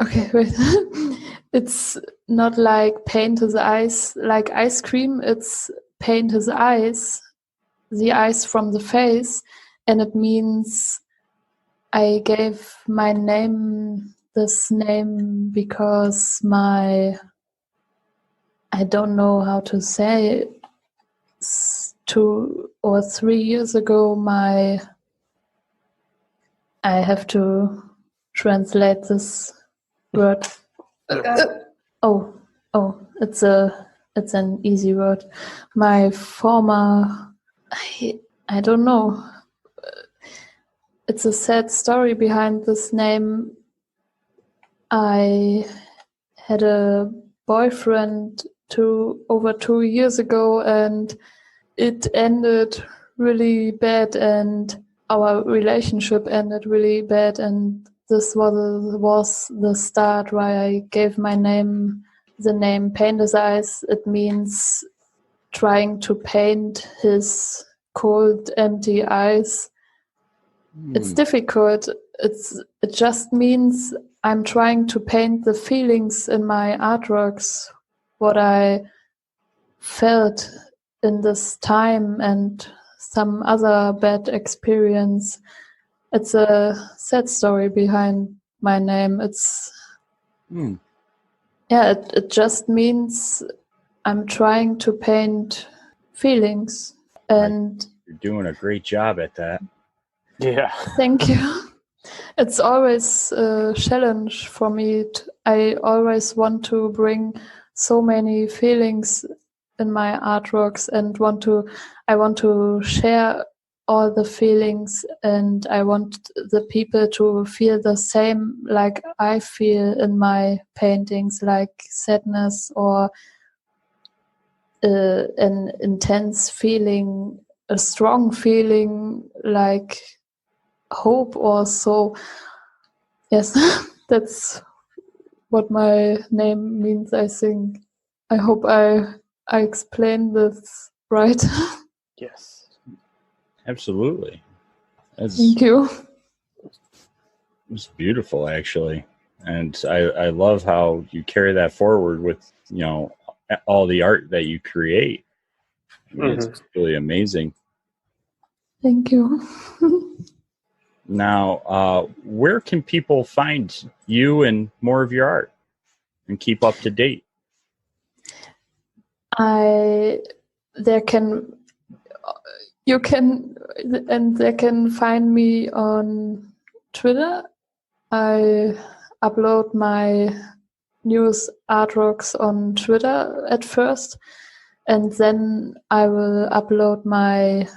okay. Wait. It's not like paint his eyes like ice cream. It's paint his eyes. The eyes from the face, and it means I gave my name this name because I don't know how to say, 2 or 3 years ago, I have to translate this word. It's an easy word. My former, I don't know. It's a sad story behind this name. I had a boyfriend over 2 years ago, and it ended really bad, and our relationship ended really bad, and this was the start why I gave my name the name Painthisice. It means trying to paint his cold, empty eyes. It's difficult. It just means I'm trying to paint the feelings in my artworks, what I felt in this time and some other bad experience. It's a sad story behind my name. It's it just means I'm trying to paint feelings, and you're doing a great job at that. Yeah. thank you. It's always a challenge for me. I always want to bring so many feelings in my artworks and I want to share all the feelings, and I want the people to feel the same like I feel in my paintings, like sadness or an intense feeling, a strong feeling like hope or so. Yes, that's what my name means, I think. I hope I explained this right. Yes. Absolutely. Thank you. It's beautiful, actually. And I love how you carry that forward with, all the art that you create. I mean, It's really amazing. Thank you. Now, where can people find you and more of your art and keep up to date? They can find me on Twitter. I upload my newest artworks on Twitter at first, and then I will upload my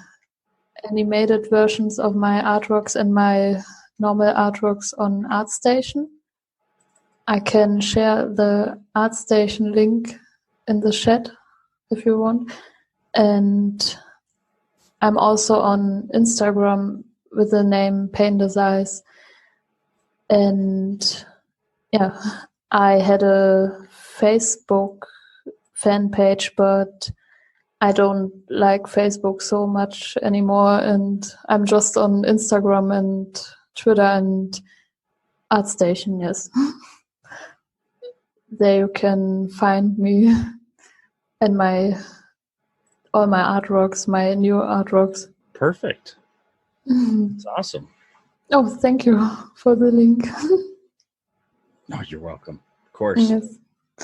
animated versions of my artworks and my normal artworks on ArtStation. I can share the ArtStation link in the chat if you want. And I'm also on Instagram with the name Painthisice. And yeah, I had a Facebook fan page, but I don't like Facebook so much anymore, and I'm just on Instagram and Twitter and ArtStation, yes. There you can find me and all my artworks, my new artworks. Perfect. That's awesome. Oh, thank you for the link. Oh, you're welcome. Of course. Yes.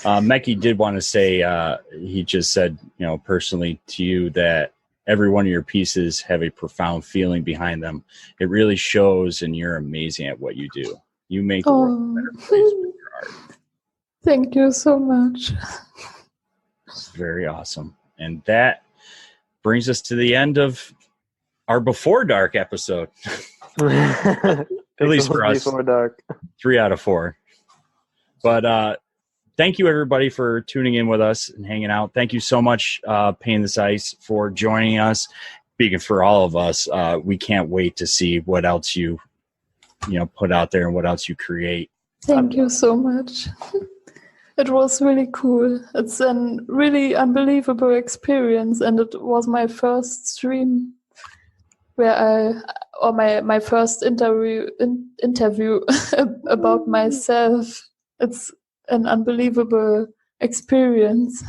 Meki did want to say, he just said, personally to you that every one of your pieces have a profound feeling behind them. It really shows, and you're amazing at what you do. You make the world a better place with your art. Thank you so much. It's very awesome. And that brings us to the end of our Before Dark episode. At least for us. Before Dark. 3 out of 4. But thank you, everybody, for tuning in with us and hanging out. Thank you so much, Painthisice, for joining us. Speaking for all of us, we can't wait to see what else you put out there and what else you create. Thank you so much. It was really cool. It's a really unbelievable experience, and it was my first stream my first interview about myself. It's an unbelievable experience,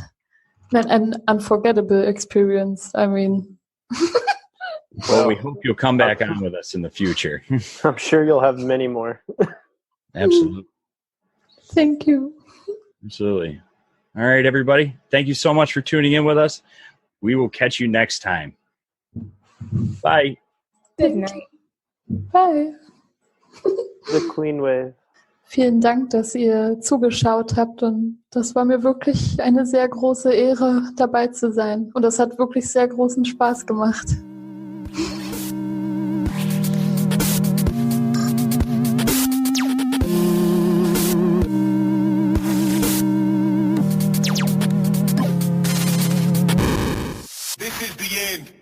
an unforgettable experience. I mean, well, we hope you'll come back on with us in the future. I'm sure you'll have many more. Absolutely. Thank you. Absolutely. All right, everybody. Thank you so much for tuning in with us. We will catch you next time. Bye. Good night. Bye. The Queen Wave. Vielen Dank, dass ihr zugeschaut habt, und das war mir wirklich eine sehr große Ehre, dabei zu sein. Und das hat wirklich sehr großen Spaß gemacht. This is the end.